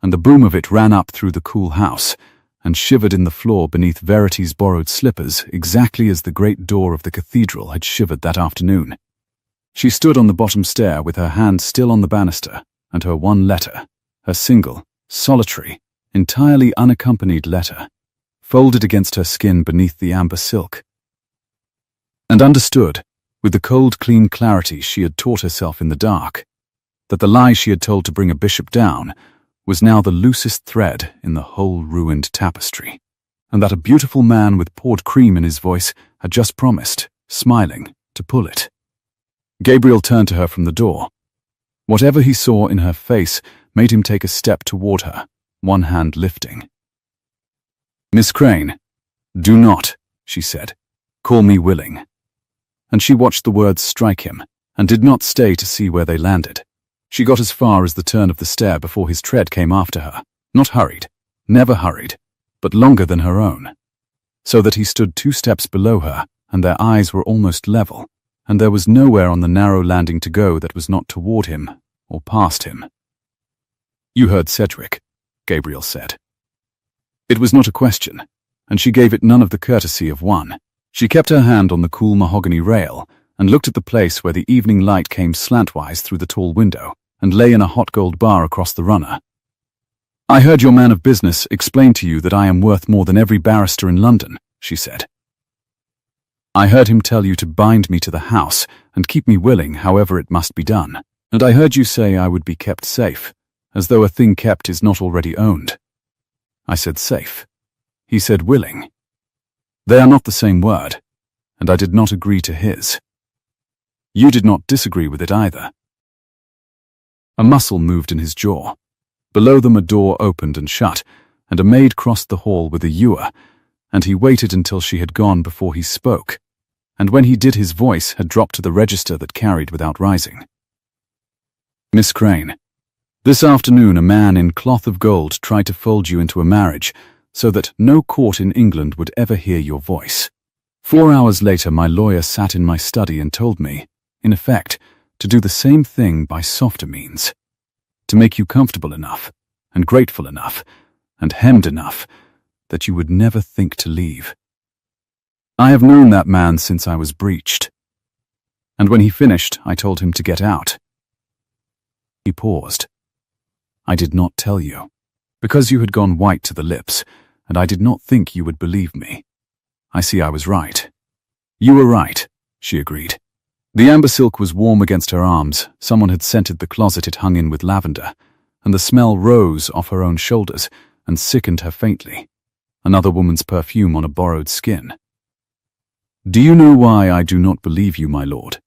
Speaker 1: and the boom of it ran up through the cool house, and shivered in the floor beneath Verity's borrowed slippers exactly as the great door of the cathedral had shivered that afternoon. She stood on the bottom stair with her hand still on the banister, and her one letter, her single, solitary, entirely unaccompanied letter, folded against her skin beneath the amber silk. And understood, with the cold clean clarity she had taught herself in the dark, that the lie she had told to bring a bishop down was now the loosest thread in the whole ruined tapestry, and that a beautiful man with poured cream in his voice had just promised, smiling, to pull it. Gabriel turned to her from the door. Whatever he saw in her face made him take a step toward her, one hand lifting. "Miss Crane, do not," she said, "call me willing." And she watched the words strike him, and did not stay to see where they landed. She got as far as the turn of the stair before his tread came after her, not hurried, never hurried, but longer than her own, so that he stood 2 steps below her, and their eyes were almost level, and there was nowhere on the narrow landing to go that was not toward him, or past him. "You heard Sedgwick," Gabriel said. It was not a question, and she gave it none of the courtesy of one. She kept her hand on the cool mahogany rail, and looked at the place where the evening light came slantwise through the tall window, and lay in a hot gold bar across the runner. "I heard your man of business explain to you that I am worth more than every barrister in London," she said. "I heard him tell you to bind me to the house and keep me willing however it must be done, and I heard you say I would be kept safe, as though a thing kept is not already owned." I said safe. He said willing. They are not the same word, and I did not agree to his. You did not disagree with it either. A muscle moved in his jaw. Below them a door opened and shut, and a maid crossed the hall with a ewer, and he waited until she had gone before he spoke, and when he did his voice had dropped to the register that carried without rising. "Miss Crane, this afternoon a man in cloth of gold tried to fold you into a marriage so that no court in England would ever hear your voice. 4 hours later my lawyer sat in my study and told me, in effect, to do the same thing by softer means, to make you comfortable enough, and grateful enough, and hemmed enough, that you would never think to leave. I have known that man since I was breeched. And when he finished, I told him to get out." He paused. "I did not tell you, because you had gone white to the lips, and I did not think you would believe me. I see I was right." "You were right," she agreed. The amber silk was warm against her arms. Someone had scented the closet it hung in with lavender, and the smell rose off her own shoulders and sickened her faintly. Another woman's perfume on a borrowed skin. "Do you know why I do not believe you, my lord?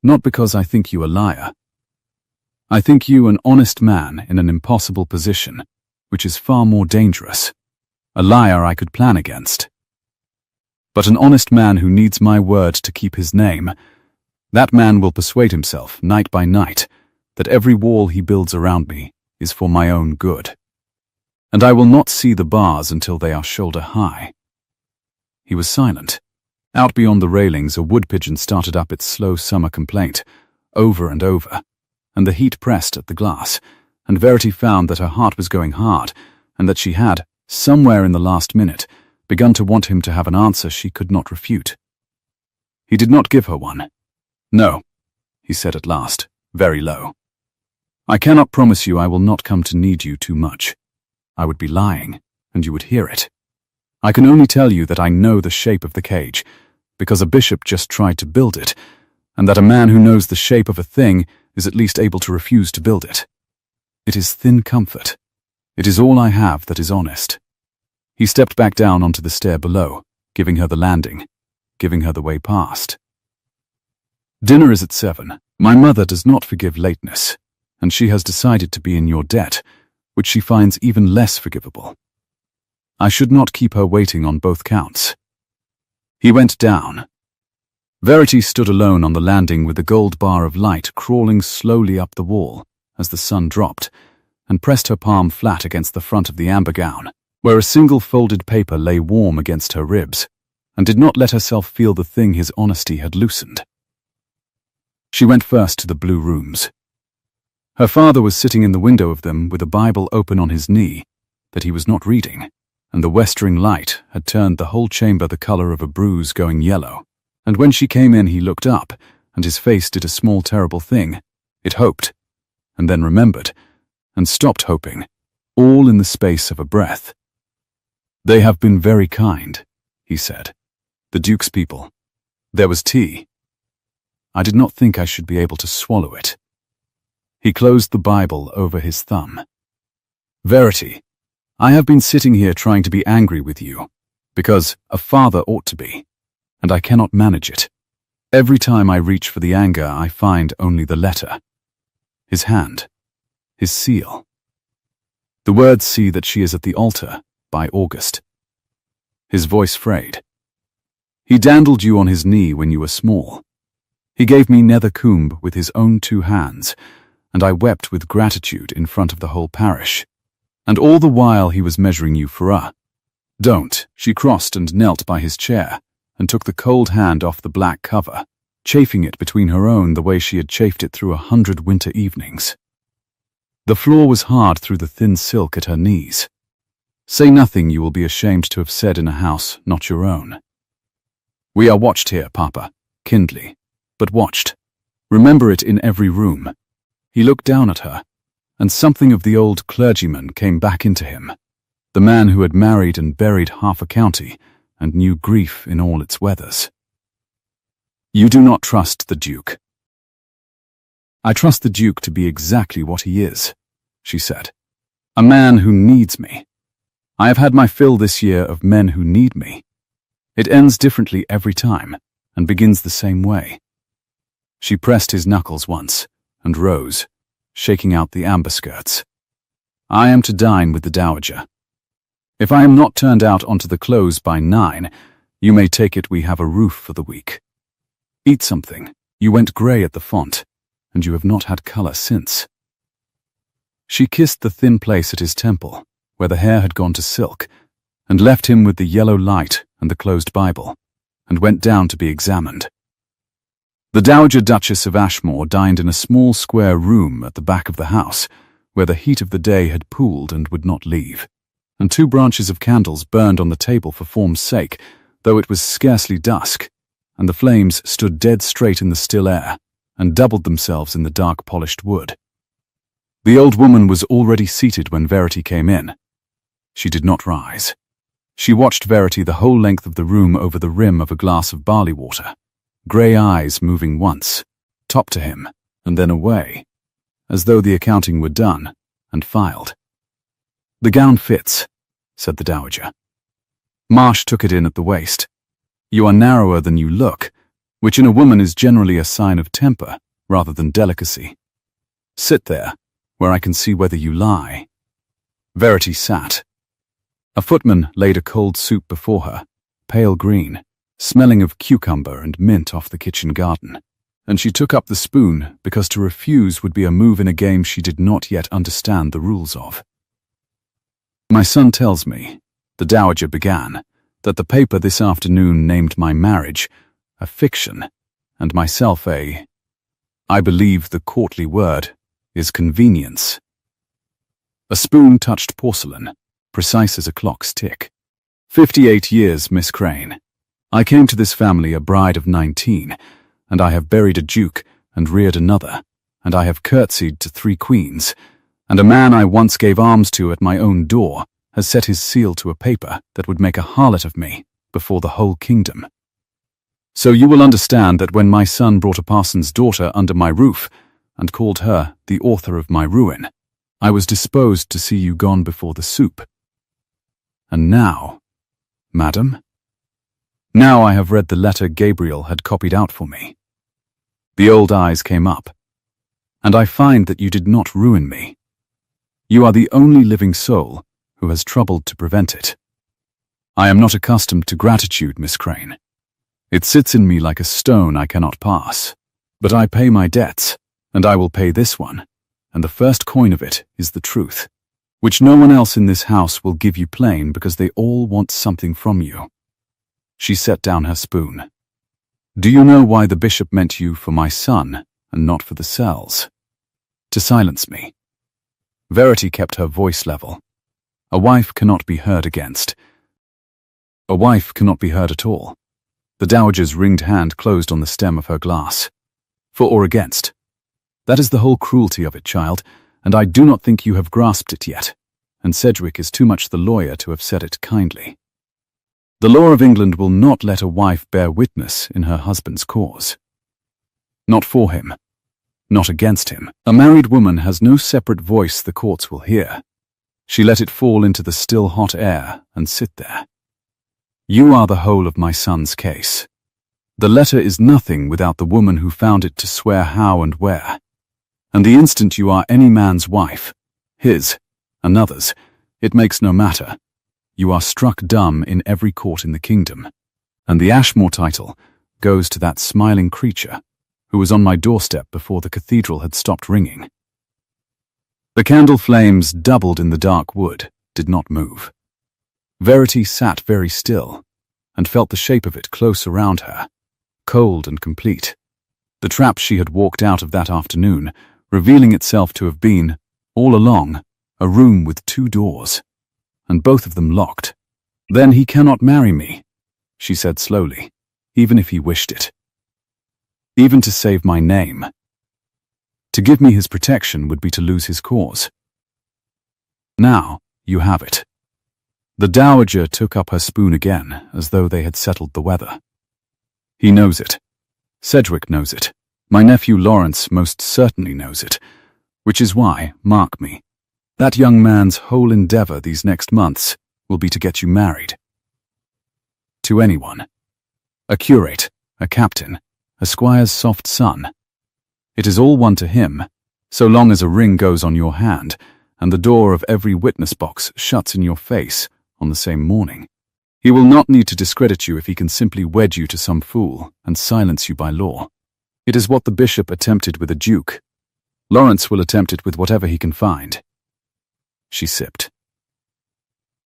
Speaker 1: Not because I think you a liar. I think you an honest man in an impossible position, which is far more dangerous. A liar I could plan against. But an honest man who needs my word to keep his name, that man will persuade himself, night by night, that every wall he builds around me is for my own good. And I will not see the bars until they are shoulder high." He was silent. Out beyond the railings, a wood pigeon started up its slow summer complaint, over and over, and the heat pressed at the glass, and Verity found that her heart was going hard, and that she had, somewhere in the last minute, begun to want him to have an answer she could not refute. He did not give her one. "No," he said at last, very low. "I cannot promise you I will not come to need you too much. I would be lying, and you would hear it. I can only tell you that I know the shape of the cage, because a bishop just tried to build it, and that a man who knows the shape of a thing is at least able to refuse to build it. It is thin comfort. It is all I have that is honest." He stepped back down onto the stair below, giving her the landing, giving her the way past. "Dinner is at 7. My mother does not forgive lateness, and she has decided to be in your debt, which she finds even less forgivable. I should not keep her waiting on both counts." He went down. Verity stood alone on the landing with the gold bar of light crawling slowly up the wall as the sun dropped, and pressed her palm flat against the front of the amber gown, where a single folded paper lay warm against her ribs, and did not let herself feel the thing his honesty had loosened. She went first to the blue rooms. Her father was sitting in the window of them with a Bible open on his knee that he was not reading, and the westering light had turned the whole chamber the color of a bruise going yellow, and when she came in he looked up, and his face did a small terrible thing. It hoped, and then remembered, and stopped hoping, all in the space of a breath. "They have been very kind," he said. "The Duke's people. There was tea. I did not think I should be able to swallow it." He closed the Bible over his thumb. "Verity, I have been sitting here trying to be angry with you, because a father ought to be, and I cannot manage it. Every time I reach for the anger, I find only the letter. His hand. His seal. The words see that she is at the altar by August." His voice frayed. "He dandled you on his knee when you were small. He gave me nether comb with his own 2 hands, and I wept with gratitude in front of the whole parish. And all the while he was measuring you for a don't." She crossed and knelt by his chair, and took the cold hand off the black cover, chafing it between her own the way she had chafed it through 100 winter evenings. The floor was hard through the thin silk at her knees. "Say nothing you will be ashamed to have said in a house not your own. We are watched here, Papa, kindly, but watched. Remember it in every room." He looked down at her, and something of the old clergyman came back into him, the man who had married and buried half a county and knew grief in all its weathers. "You do not trust the Duke." "I trust the Duke to be exactly what he is," she said. "A man who needs me. I have had my fill this year of men who need me. It ends differently every time, and begins the same way." She pressed his knuckles once, and rose, shaking out the amber skirts. "I am to dine with the Dowager. If I am not turned out onto the close by 9, you may take it we have a roof for the week. Eat something. You went grey at the font, and you have not had colour since." She kissed the thin place at his temple, where the hair had gone to silk, and left him with the yellow light and the closed Bible, and went down to be examined. The Dowager Duchess of Ashmore dined in a small square room at the back of the house, where the heat of the day had pooled and would not leave, and 2 branches of candles burned on the table for form's sake, though it was scarcely dusk, and the flames stood dead straight in the still air, and doubled themselves in the dark polished wood. The old woman was already seated when Verity came in. She did not rise. She watched Verity the whole length of the room over the rim of a glass of barley water, grey eyes moving once, top to him, and then away, as though the accounting were done and filed. "The gown fits," said the Dowager. Marsh took it in at the waist. "You are narrower than you look, which in a woman is generally a sign of temper rather than delicacy. Sit there, where I can see whether you lie." Verity sat. A footman laid a cold soup before her, pale green, smelling of cucumber and mint off the kitchen garden, and she took up the spoon because to refuse would be a move in a game she did not yet understand the rules of. "My son tells me," the Dowager began, "that the paper this afternoon named my marriage a fiction, and myself I believe the courtly word is convenience." A spoon touched porcelain, precise as a clock's tick. 58 years, Miss Crane. I came to this family a bride of 19, and I have buried a duke and reared another, and I have curtsied to 3 queens, and a man I once gave alms to at my own door has set his seal to a paper that would make a harlot of me before the whole kingdom. So you will understand that when my son brought a parson's daughter under my roof and called her the author of my ruin, I was disposed to see you gone before the soup. And now, madam, now I have read the letter Gabriel had copied out for me. The old eyes came up, and I find that you did not ruin me. You are the only living soul who has troubled to prevent it. I am not accustomed to gratitude, Miss Crane. It sits in me like a stone I cannot pass. But I pay my debts, and I will pay this one, and the first coin of it is the truth, which no one else in this house will give you plain because they all want something from you. She set down her spoon. Do you know why the bishop meant you for my son and not for the cells? To silence me. Verity kept her voice level. A wife cannot be heard against. A wife cannot be heard at all. The dowager's ringed hand closed on the stem of her glass. For or against? That is the whole cruelty of it, child, and I do not think you have grasped it yet, and Sedgwick is too much the lawyer to have said it kindly. The law of England will not let a wife bear witness in her husband's cause. Not for him. Not against him. A married woman has no separate voice the courts will hear. She let it fall into the still hot air and sit there. You are the whole of my son's case. The letter is nothing without the woman who found it to swear how and where. And the instant you are any man's wife, his, another's, it makes no matter. You are struck dumb in every court in the kingdom. And the Ashmore title goes to that smiling creature who was on my doorstep before the cathedral had stopped ringing. The candle flames, doubled in the dark wood, did not move. Verity sat very still and felt the shape of it close around her, cold and complete. The trap she had walked out of that afternoon, revealing itself to have been, all along, a room with 2 doors, and both of them locked. Then he cannot marry me, she said slowly, even if he wished it. Even to save my name. To give me his protection would be to lose his cause. Now, you have it. The dowager took up her spoon again, as though they had settled the weather. He knows it. Sedgwick knows it. My nephew Lawrence most certainly knows it, which is why, mark me, that young man's whole endeavor these next months will be to get you married. To anyone. A curate, a captain, a squire's soft son. It is all one to him, so long as a ring goes on your hand, and the door of every witness box shuts in your face on the same morning. He will not need to discredit you if he can simply wed you to some fool and silence you by law. It is what the bishop attempted with a duke. Lawrence will attempt it with whatever he can find. She sipped.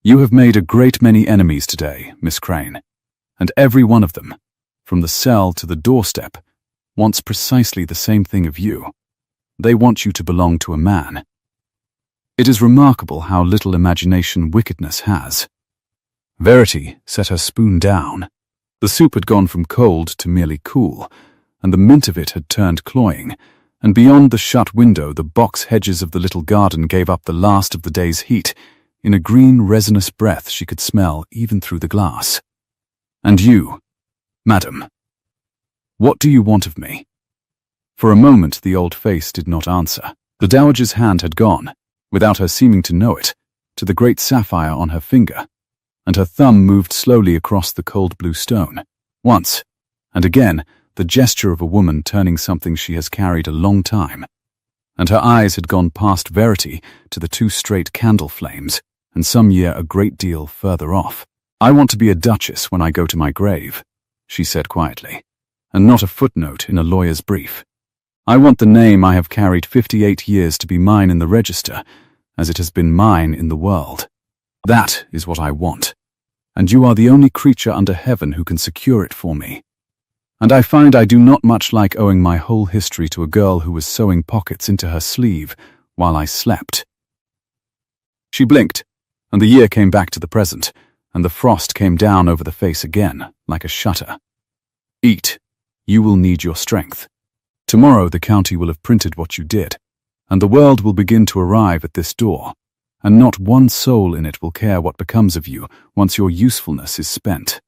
Speaker 1: You have made a great many enemies today, Miss Crane, and every one of them, from the cell to the doorstep, wants precisely the same thing of you. They want you to belong to a man. It is remarkable how little imagination wickedness has. Verity set her spoon down. The soup had gone from cold to merely cool, and the mint of it had turned cloying, and beyond the shut window the box hedges of the little garden gave up the last of the day's heat in a green resinous breath she could smell even through the glass. And you, madam, what do you want of me? For a moment the old face did not answer. The dowager's hand had gone, without her seeming to know it, to the great sapphire on her finger, and her thumb moved slowly across the cold blue stone. Once, and again, the gesture of a woman turning something she has carried a long time, and her eyes had gone past Verity to the 2 straight candle flames, and some year a great deal further off. I want to be a duchess when I go to my grave, she said quietly, and not a footnote in a lawyer's brief. I want the name I have carried 58 years to be mine in the register, as it has been mine in the world. That is what I want, and you are the only creature under heaven who can secure it for me. And I find I do not much like owing my whole history to a girl who was sewing pockets into her sleeve while I slept. She blinked, and the year came back to the present, and the frost came down over the face again, like a shutter. Eat. You will need your strength. Tomorrow the county will have printed what you did, and the world will begin to arrive at this door, and not one soul in it will care what becomes of you once your usefulness is spent.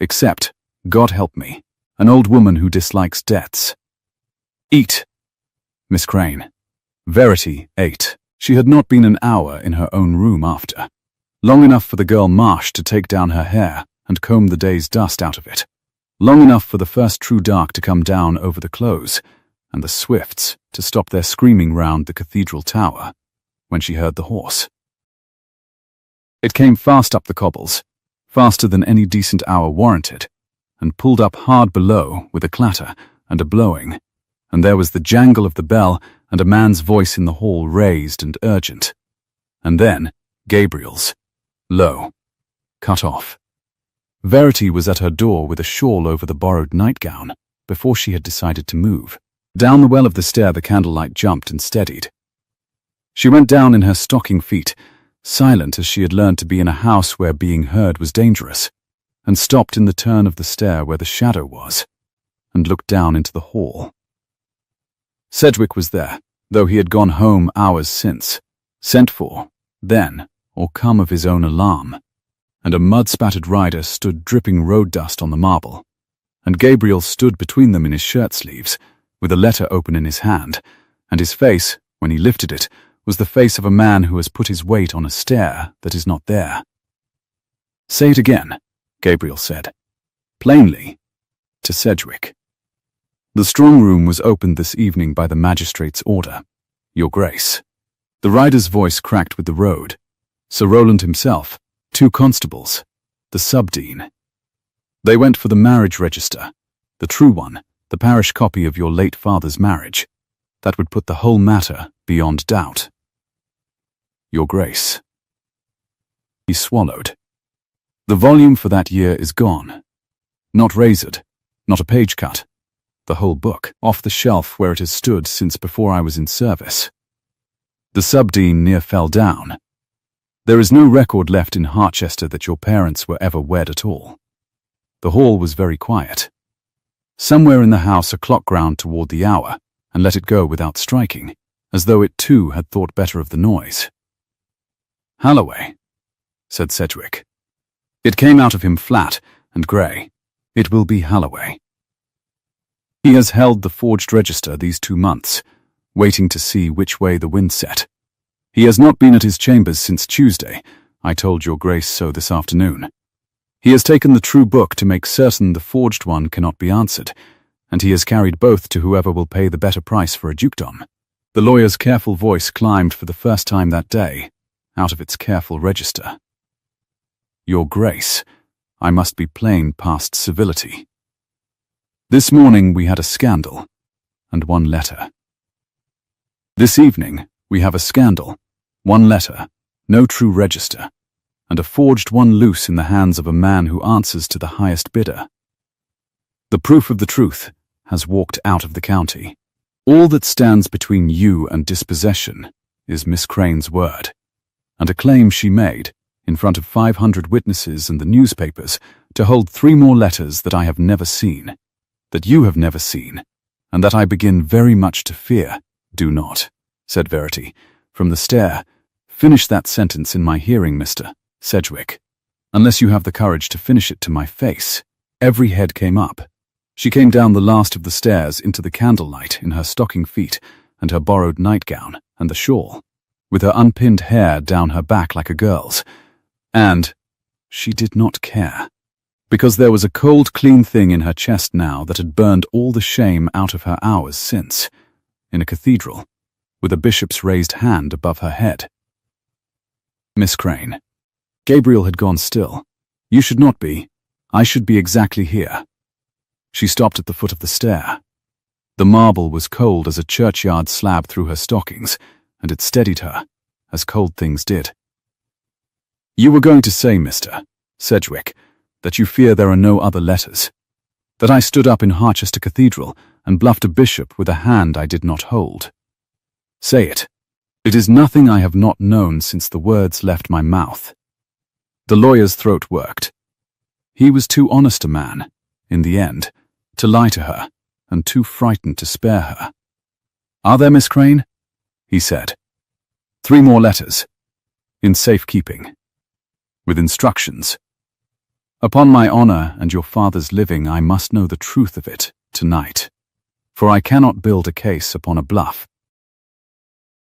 Speaker 1: Except, God help me, an old woman who dislikes debts. Eat. Miss Crane. Verity ate. She had not been an hour in her own room after. Long enough for the girl Marsh to take down her hair and comb the day's dust out of it. Long enough for the first true dark to come down over the close, and the Swifts to stop their screaming round the cathedral tower, when she heard the horse. It came fast up the cobbles, faster than any decent hour warranted, and pulled up hard below with a clatter and a blowing, and there was the jangle of the bell and a man's voice in the hall raised and urgent. And then Gabriel's, low, cut off. Verity was at her door with a shawl over the borrowed nightgown before she had decided to move. Down the well of the stair the candlelight jumped and steadied. She went down in her stocking feet, silent as she had learned to be in a house where being heard was dangerous, and stopped in the turn of the stair where the shadow was, and looked down into the hall. Sedgwick was there, though he had gone home hours since, sent for, then, or come of his own alarm, and a mud-spattered rider stood dripping road dust on the marble, and Gabriel stood between them in his shirt-sleeves, with a letter open in his hand, and his face, when he lifted it, was the face of a man who has put his weight on a stair that is not there. "Say it again," Gabriel said, plainly, to Sedgwick. The strong room was opened this evening by the magistrate's order, Your Grace. The rider's voice cracked with the road. Sir Rowland himself, 2 constables, the sub-dean. They went for the marriage register, the true one, the parish copy of your late father's marriage. That would put the whole matter beyond doubt. Your Grace. He swallowed. The volume for that year is gone. Not razored, not a page cut. The whole book, off the shelf where it has stood since before I was in service. The sub-dean near fell down. There is no record left in Harchester that your parents were ever wed at all. The hall was very quiet. Somewhere in the house a clock ground toward the hour, and let it go without striking, as though it too had thought better of the noise. "Halloway," said Sedgwick. It came out of him flat and grey. It will be Halloway. He has held the forged register these 2 months, waiting to see which way the wind set. He has not been at his chambers since Tuesday. I told your Grace so this afternoon. He has taken the true book to make certain the forged one cannot be answered, and he has carried both to whoever will pay the better price for a dukedom. The lawyer's careful voice climbed for the first time that day, out of its careful register. Your Grace, I must be plain past civility. This morning we had a scandal, and 1 letter. This evening we have a scandal, 1 letter, no true register, and a forged one loose in the hands of a man who answers to the highest bidder. The proof of the truth has walked out of the county. All that stands between you and dispossession is Miss Crane's word, and a claim she made, in front of 500 witnesses and the newspapers, to hold 3 more letters that I have never seen, that you have never seen, and that I begin very much to fear. Do not, said Verity, from the stair. Finish that sentence in my hearing, Mr. Sedgwick, unless you have the courage to finish it to my face. Every head came up. She came down the last of the stairs into the candlelight in her stocking feet and her borrowed nightgown and the shawl, with her unpinned hair down her back like a girl's. And she did not care, because there was a cold, clean thing in her chest now that had burned all the shame out of her hours since, in a cathedral, with a bishop's raised hand above her head. Miss Crane. Gabriel had gone still. You should not be. I should be exactly here. She stopped at the foot of the stair. The marble was cold as a churchyard slab through her stockings, and it steadied her, as cold things did. You were going to say, Mr. Sedgwick, that you fear there are no other letters, that I stood up in Harchester Cathedral and bluffed a bishop with a hand I did not hold. Say it. It is nothing I have not known since the words left my mouth. The lawyer's throat worked. He was too honest a man, in the end, to lie to her, and too frightened to spare her. "Are there, Miss Crane?" he said. "3 more letters. In safekeeping. With instructions. Upon my honor and your father's living, I must know the truth of it tonight, for I cannot build a case upon a bluff."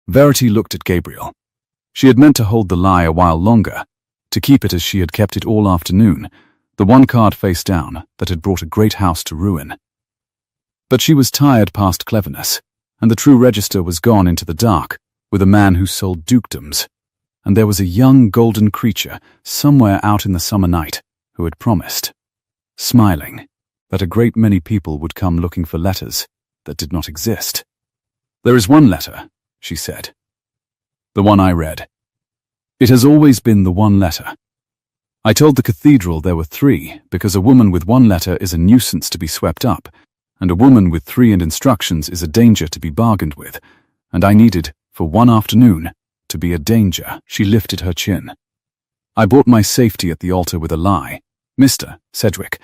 Speaker 1: Verity looked at Gabriel. She had meant to hold the lie a while longer, to keep it as she had kept it all afternoon, the one card face down that had brought a great house to ruin. But she was tired past cleverness, and the true register was gone into the dark with a man who sold dukedoms, and there was a young golden creature somewhere out in the summer night who had promised, smiling, that a great many people would come looking for letters that did not exist. "There is one letter," she said. "The one I read. It has always been the one letter. I told the cathedral there were 3 because a woman with 1 letter is a nuisance to be swept up, and a woman with 3 and instructions is a danger to be bargained with, and I needed, for one afternoon, to be a danger." She lifted her chin. "I bought my safety at the altar with a lie, Mr. Sedgwick,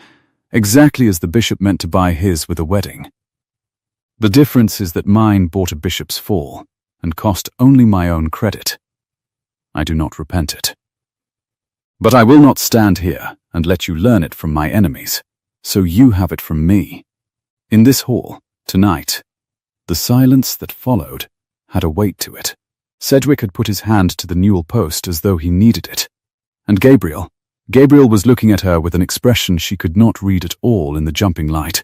Speaker 1: exactly as the bishop meant to buy his with a wedding. The difference is that mine bought a bishop's fall, and cost only my own credit. I do not repent it. But I will not stand here and let you learn it from my enemies, so you have it from me. In this hall, tonight." The silence that followed had a weight to it. Sedgwick had put his hand to the newel post as though he needed it. And Gabriel was looking at her with an expression she could not read at all in the jumping light,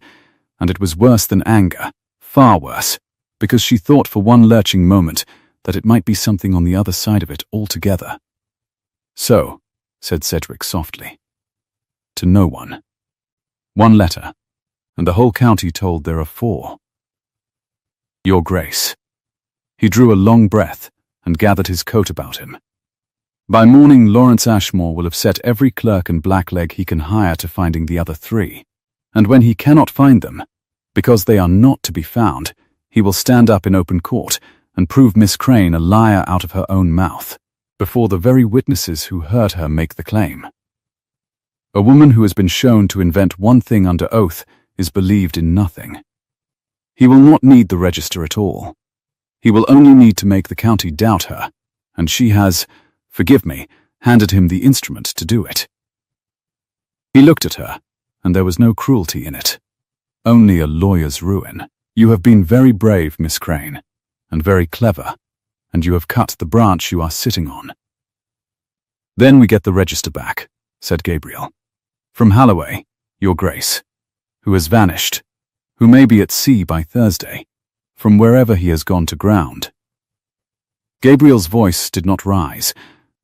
Speaker 1: and it was worse than anger, far worse, because she thought for one lurching moment that it might be something on the other side of it altogether. "So," said Sedgwick softly, "to no one. 1 letter, and the whole county told there are 4. Your Grace." He drew a long breath and gathered his coat about him. "By morning, Lawrence Ashmore will have set every clerk and blackleg he can hire to finding the other 3, and when he cannot find them, because they are not to be found, he will stand up in open court and prove Miss Crane a liar out of her own mouth, before the very witnesses who heard her make the claim. A woman who has been shown to invent one thing under oath is believed in nothing. He will not need the register at all. He will only need to make the county doubt her, and she has, forgive me, handed him the instrument to do it." He looked at her, and there was no cruelty in it. Only a lawyer's ruin. "You have been very brave, Miss Crane, and very clever, and you have cut the branch you are sitting on." "Then we get the register back," said Gabriel. "From Halloway, Your Grace, who has vanished, who may be at sea by Thursday, from wherever he has gone to ground." Gabriel's voice did not rise,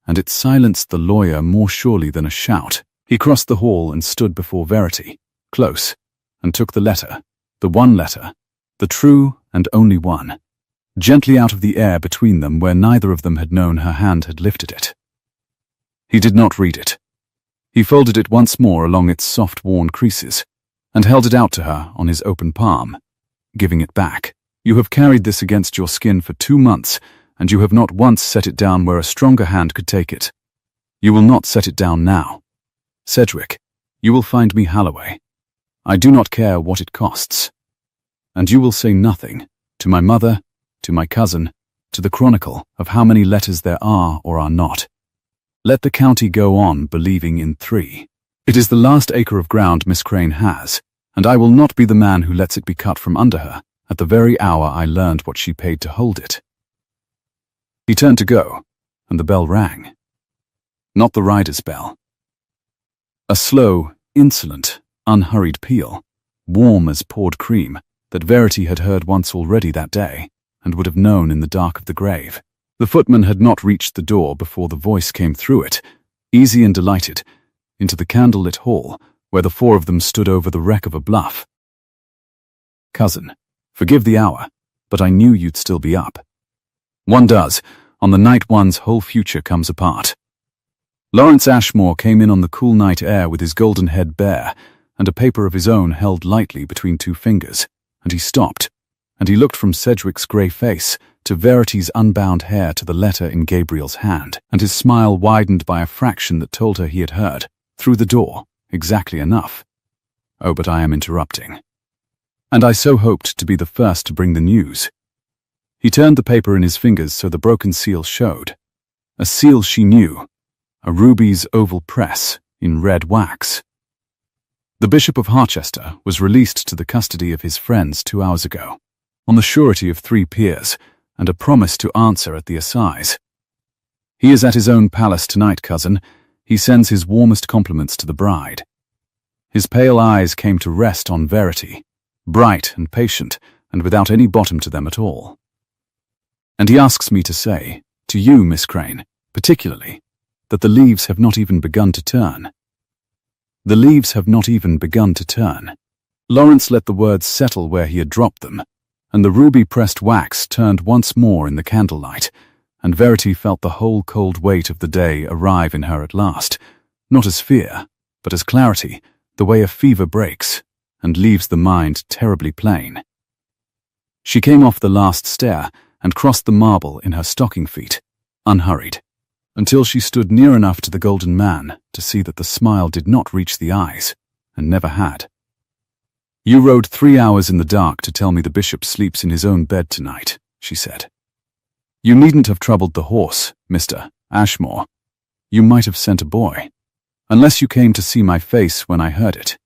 Speaker 1: and it silenced the lawyer more surely than a shout. He crossed the hall and stood before Verity, close, and took the letter, the one letter, the true and only one, gently out of the air between them where neither of them had known her hand had lifted it. He did not read it. He folded it once more along its soft, worn creases, and held it out to her on his open palm, giving it back. "You have carried this against your skin for 2 months, and you have not once set it down where a stronger hand could take it. You will not set it down now. Sedgwick, you will find me Halloway. I do not care what it costs. And you will say nothing, to my mother, to my cousin, to the Chronicle, of how many letters there are or are not. Let the county go on believing in 3. It is the last acre of ground Miss Crane has, and I will not be the man who lets it be cut from under her at the very hour I learned what she paid to hold it." He turned to go, and the bell rang. Not the rider's bell. A slow, insolent, unhurried peal, warm as poured cream, that Verity had heard once already that day, and would have known in the dark of the grave. The footman had not reached the door before the voice came through it, easy and delighted, into the candle-lit hall, where the 4 of them stood over the wreck of a bluff. "Cousin, forgive the hour, but I knew you'd still be up. One does, on the night one's whole future comes apart." Lawrence Ashmore came in on the cool night air with his golden head bare, and a paper of his own held lightly between 2 fingers, and he stopped, and he looked from Sedgwick's grey face to Verity's unbound hair to the letter in Gabriel's hand, and his smile widened by a fraction that told her he had heard. Through the door, exactly enough. Oh, but I am interrupting. And I so hoped to be the first to bring the news. He turned the paper in his fingers so the broken seal showed. A seal she knew, a ruby's oval press in red wax. The Bishop of Harchester was released to the custody of his friends 2 hours ago, on the surety of 3 peers, and a promise to answer at the assize. He is at his own palace tonight, cousin. He sends his warmest compliments to the bride. His pale eyes came to rest on Verity, bright and patient, and without any bottom to them at all. And he asks me to say, to you, Miss Crane, particularly, that the leaves have not even begun to turn. The leaves have not even begun to turn. Lawrence let the words settle where he had dropped them, and the ruby-pressed wax turned once more in the candlelight, and Verity felt the whole cold weight of the day arrive in her at last, not as fear, but as clarity, the way a fever breaks, and leaves the mind terribly plain. She came off the last stair and crossed the marble in her stocking feet, unhurried, until she stood near enough to the golden man to see that the smile did not reach the eyes, and never had. You rode 3 hours in the dark to tell me the bishop sleeps in his own bed tonight, she said. You needn't have troubled the horse, Mr. Ashmore. You might have sent a boy, unless you came to see my face when I heard it,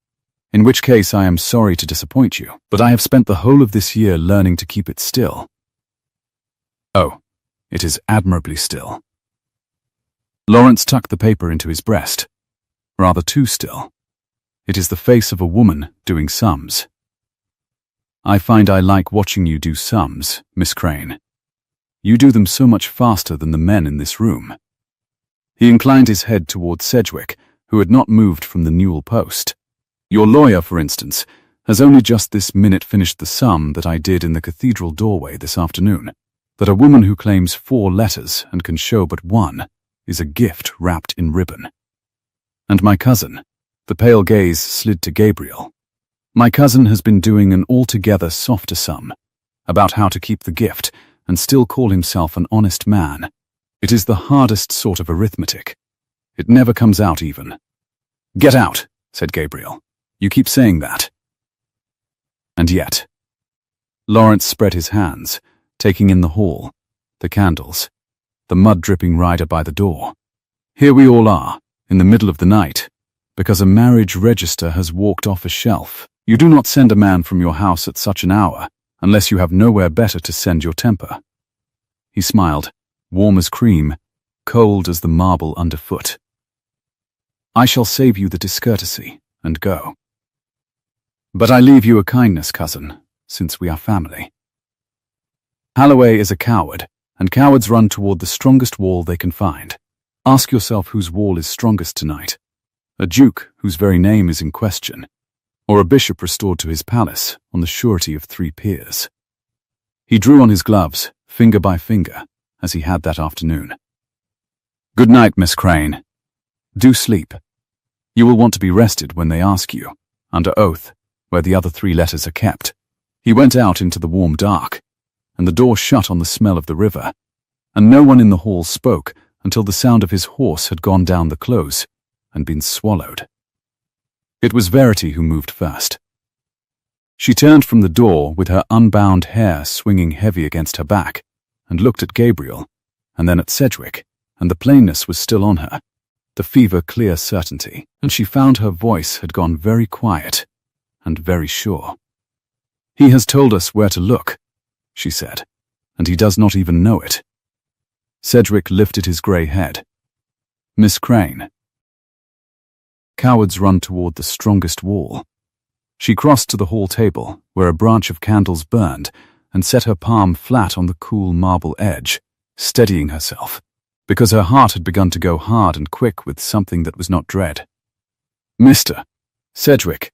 Speaker 1: in which case I am sorry to disappoint you, but I have spent the whole of this year learning to keep it still. Oh, it is admirably still. Lawrence tucked the paper into his breast, rather too still. It is the face of a woman doing sums. I find I like watching you do sums, Miss Crane. You do them so much faster than the men in this room. He inclined his head toward Sedgwick, who had not moved from the newel post. Your lawyer, for instance, has only just this minute finished the sum that I did in the cathedral doorway this afternoon, that a woman who claims 4 letters and can show but 1 is a gift wrapped in ribbon. And my cousin, the pale gaze slid to Gabriel. My cousin has been doing an altogether softer sum, about how to keep the gift and still call himself an honest man. It is the hardest sort of arithmetic. It never comes out even. Get out, said Gabriel. You keep saying that. And yet. Lawrence spread his hands, taking in the hall, the candles, the mud-dripping rider by the door. Here we all are, in the middle of the night, because a marriage register has walked off a shelf. You do not send a man from your house at such an hour, unless you have nowhere better to send your temper. He smiled, warm as cream, cold as the marble underfoot. I shall save you the discourtesy, and go. But I leave you a kindness, cousin, since we are family. Halloway is a coward, and cowards run toward the strongest wall they can find. Ask yourself whose wall is strongest tonight. A duke whose very name is in question, or a bishop restored to his palace on the surety of 3 peers. He drew on his gloves, finger by finger, as he had that afternoon. Good night, Miss Crane. Do sleep. You will want to be rested when they ask you, under oath, where the other 3 letters are kept. He went out into the warm dark, and the door shut on the smell of the river, and no one in the hall spoke until the sound of his horse had gone down the close and been swallowed. It was Verity who moved first. She turned from the door with her unbound hair swinging heavy against her back, and looked at Gabriel, and then at Sedgwick, and the plainness was still on her, the fever-clear certainty, and she found her voice had gone very quiet and very sure. He has told us where to look, she said, and he does not even know it. Sedgwick lifted his grey head. Miss Crane. Cowards run toward the strongest wall. She crossed to the hall table, where a branch of candles burned, and set her palm flat on the cool marble edge, steadying herself, because her heart had begun to go hard and quick with something that was not dread. Mr. Sedgwick,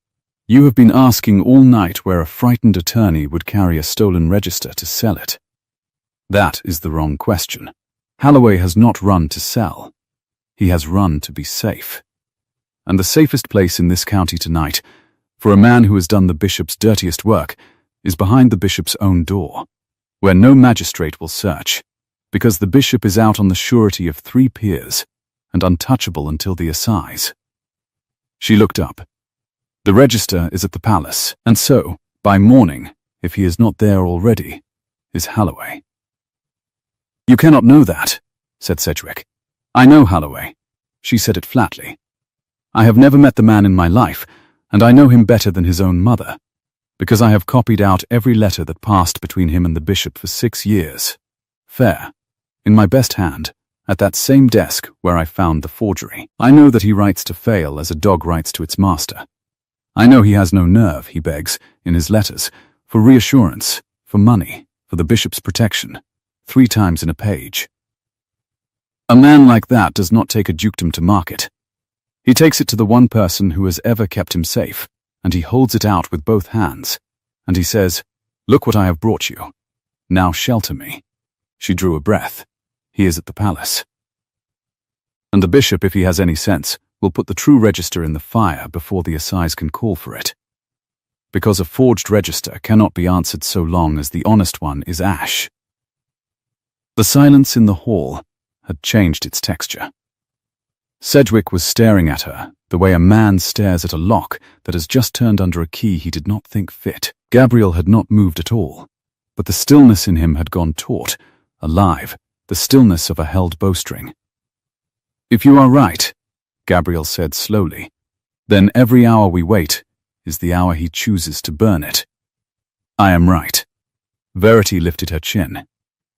Speaker 1: you have been asking all night where a frightened attorney would carry a stolen register to sell it. That is the wrong question. Halloway has not run to sell. He has run to be safe. And the safest place in this county tonight, for a man who has done the bishop's dirtiest work, is behind the bishop's own door, where no magistrate will search, because the bishop is out on the surety of 3 peers, and untouchable until the assize. She looked up. The register is at the palace, and so, by morning, if he is not there already, is Halloway. "You cannot know that," said Sedgwick. "I know Halloway." She said it flatly. "I have never met the man in my life, and I know him better than his own mother, because I have copied out every letter that passed between him and the bishop for 6 years. Fair, in my best hand, at that same desk where I found the forgery. I know that he writes to fail as a dog writes to its master. I know he has no nerve, he begs, in his letters, for reassurance, for money, for the bishop's protection, 3 times in a page. A man like that does not take a dukedom to market. He takes it to the one person who has ever kept him safe, and he holds it out with both hands, and he says, 'Look what I have brought you. Now shelter me.'" She drew a breath. "He is at the palace. And the bishop, if he has any sense, will put the true register in the fire before the assize can call for it. Because a forged register cannot be answered so long as the honest one is ash." The silence in the hall had changed its texture. Sedgwick was staring at her the way a man stares at a lock that has just turned under a key he did not think fit. Gabriel had not moved at all, but the stillness in him had gone taut, alive, the stillness of a held bowstring. "If you are right," Gabriel said slowly, "then every hour we wait is the hour he chooses to burn it." "I am right." Verity lifted her chin.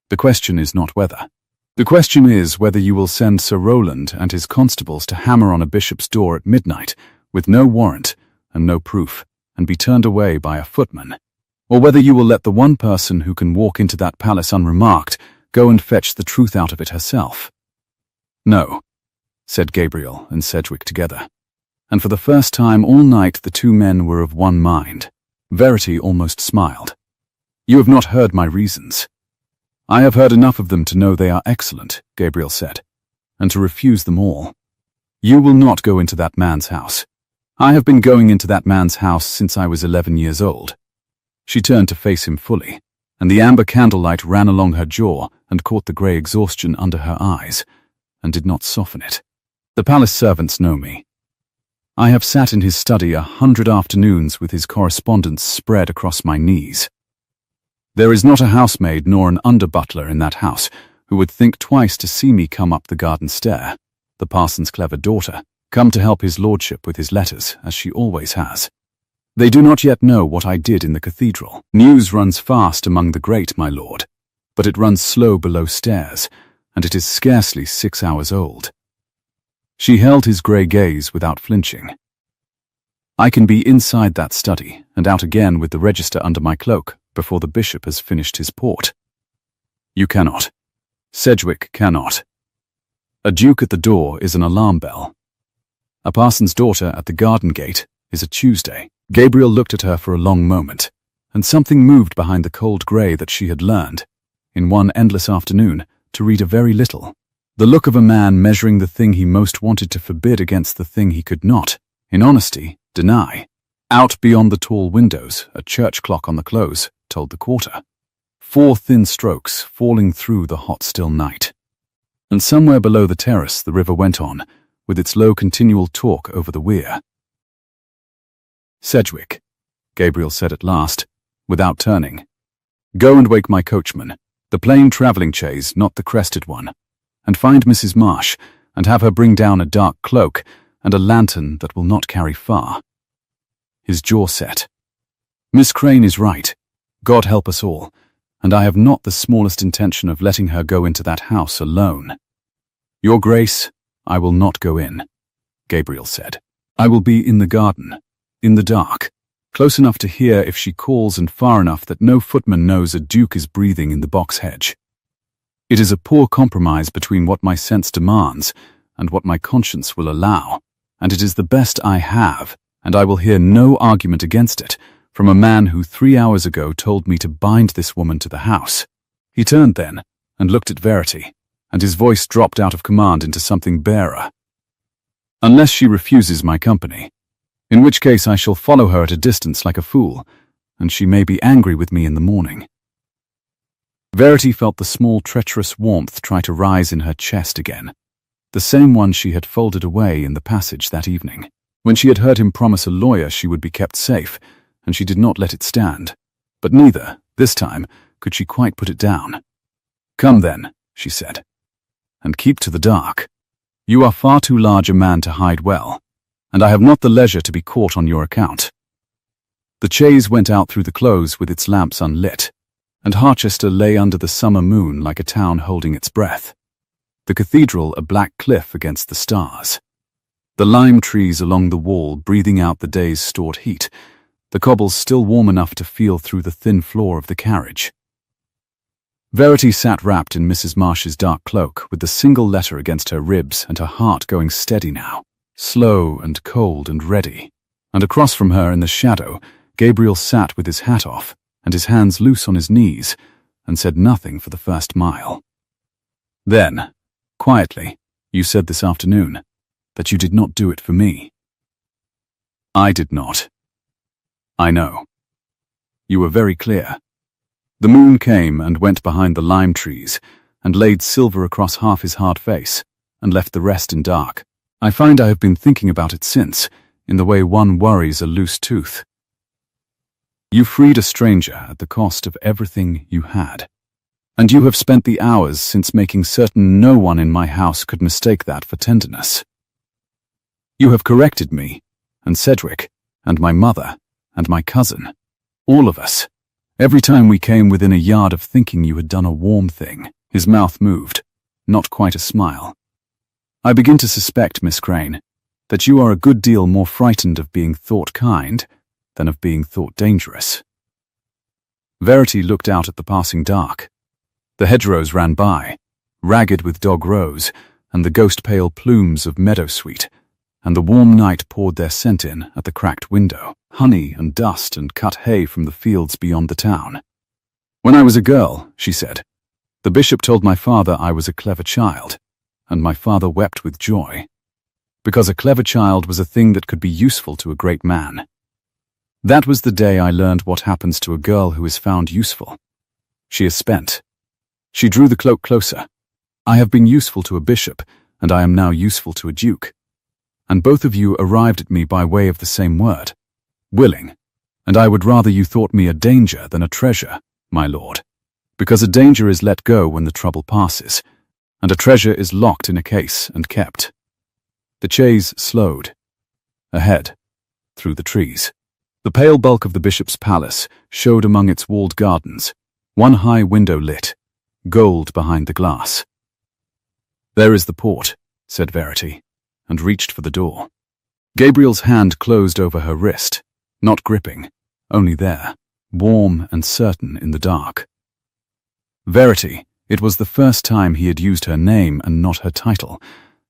Speaker 1: "The question is not whether. The question is whether you will send Sir Rowland and his constables to hammer on a bishop's door at midnight with no warrant and no proof and be turned away by a footman, or whether you will let the one person who can walk into that palace unremarked go and fetch the truth out of it herself." "No," said Gabriel and Sedgwick together, and for the first time all night the 2 men were of one mind. Verity almost smiled. "You have not heard my reasons." "I have heard enough of them to know they are excellent," Gabriel said, "and to refuse them all. You will not go into that man's house. I have been going into that man's house since I was 11 years old." She turned to face him fully, and the amber candlelight ran along her jaw and caught the grey exhaustion under her eyes, and did not soften it. "The palace servants know me. I have sat in his study 100 afternoons with his correspondence spread across my knees. There is not a housemaid nor an under-butler in that house who would think twice to see me come up the garden stair, the parson's clever daughter, come to help his lordship with his letters, as she always has. They do not yet know what I did in the cathedral. News runs fast among the great, my lord, but it runs slow below stairs, and it is scarcely 6 hours old." She held his grey gaze without flinching. "I can be inside that study and out again with the register under my cloak before the bishop has finished his port." "You cannot. Sedgwick cannot. A duke at the door is an alarm bell. A parson's daughter at the garden gate is a Tuesday." Gabriel looked at her for a long moment, and something moved behind the cold grey that she had learned, in one endless afternoon, to read a very little. The look of a man measuring the thing he most wanted to forbid against the thing he could not, in honesty, deny. Out beyond the tall windows, a church clock on the close told the quarter. 4 thin strokes falling through the hot still night. And somewhere below the terrace the river went on, with its low continual talk over the weir. "Sedgwick," Gabriel said at last, without turning, "go and wake my coachman, the plain travelling chaise, not the crested one, and find Mrs. Marsh, and have her bring down a dark cloak and a lantern that will not carry far." His jaw set. "Miss Crane is right. God help us all, and I have not the smallest intention of letting her go into that house alone." "Your Grace, I will not go in," Gabriel said. "I will be in the garden, in the dark, close enough to hear if she calls and far enough that no footman knows a duke is breathing in the box hedge. It is a poor compromise between what my sense demands and what my conscience will allow, and it is the best I have, and I will hear no argument against it from a man who 3 hours ago told me to bind this woman to the house." He turned then and looked at Verity, and his voice dropped out of command into something barer. "Unless she refuses my company, in which case I shall follow her at a distance like a fool, and she may be angry with me in the morning." Verity felt the small, treacherous warmth try to rise in her chest again, the same one she had folded away in the passage that evening. When she had heard him promise a lawyer she would be kept safe, and she did not let it stand. But neither, this time, could she quite put it down. "Come then," she said, "and keep to the dark. You are far too large a man to hide well, and I have not the leisure to be caught on your account." The chaise went out through the close with its lamps unlit, and Harchester lay under the summer moon like a town holding its breath, the cathedral a black cliff against the stars, the lime trees along the wall breathing out the day's stored heat, the cobbles still warm enough to feel through the thin floor of the carriage. Verity sat wrapped in Mrs. Marsh's dark cloak, with the single letter against her ribs and her heart going steady now, slow and cold and ready. And across from her in the shadow, Gabriel sat with his hat off and his hands loose on his knees and said nothing for the first mile. "Then, quietly, you said this afternoon that you did not do it for me." "I did not." "I know. You were very clear." The moon came and went behind the lime trees and laid silver across half his hard face and left the rest in dark. "I find I have been thinking about it since, in the way one worries a loose tooth. You freed a stranger at the cost of everything you had, and you have spent the hours since making certain no one in my house could mistake that for tenderness. You have corrected me, and Cedric, and my mother, and my cousin, all of us, every time we came within a yard of thinking you had done a warm thing." His mouth moved, not quite a smile. "I begin to suspect, Miss Crane, that you are a good deal more frightened of being thought kind than of being thought dangerous." Verity looked out at the passing dark. The hedgerows ran by, ragged with dog rose and the ghost-pale plumes of meadowsweet, and the warm night poured their scent in at the cracked window, honey and dust and cut hay from the fields beyond the town. "When I was a girl," she said, "the bishop told my father I was a clever child, and my father wept with joy, because a clever child was a thing that could be useful to a great man. That was the day I learned what happens to a girl who is found useful. She is spent." She drew the cloak closer. "I have been useful to a bishop, and I am now useful to a duke. And both of you arrived at me by way of the same word, willing, and I would rather you thought me a danger than a treasure, my lord, because a danger is let go when the trouble passes, and a treasure is locked in a case and kept." The chaise slowed. Ahead, through the trees, the pale bulk of the bishop's palace showed among its walled gardens, one high window lit, gold behind the glass. "There is the port," said Verity, and reached for the door. Gabriel's hand closed over her wrist, not gripping, only there, warm and certain in the dark. Verity, it was the first time he had used her name and not her title,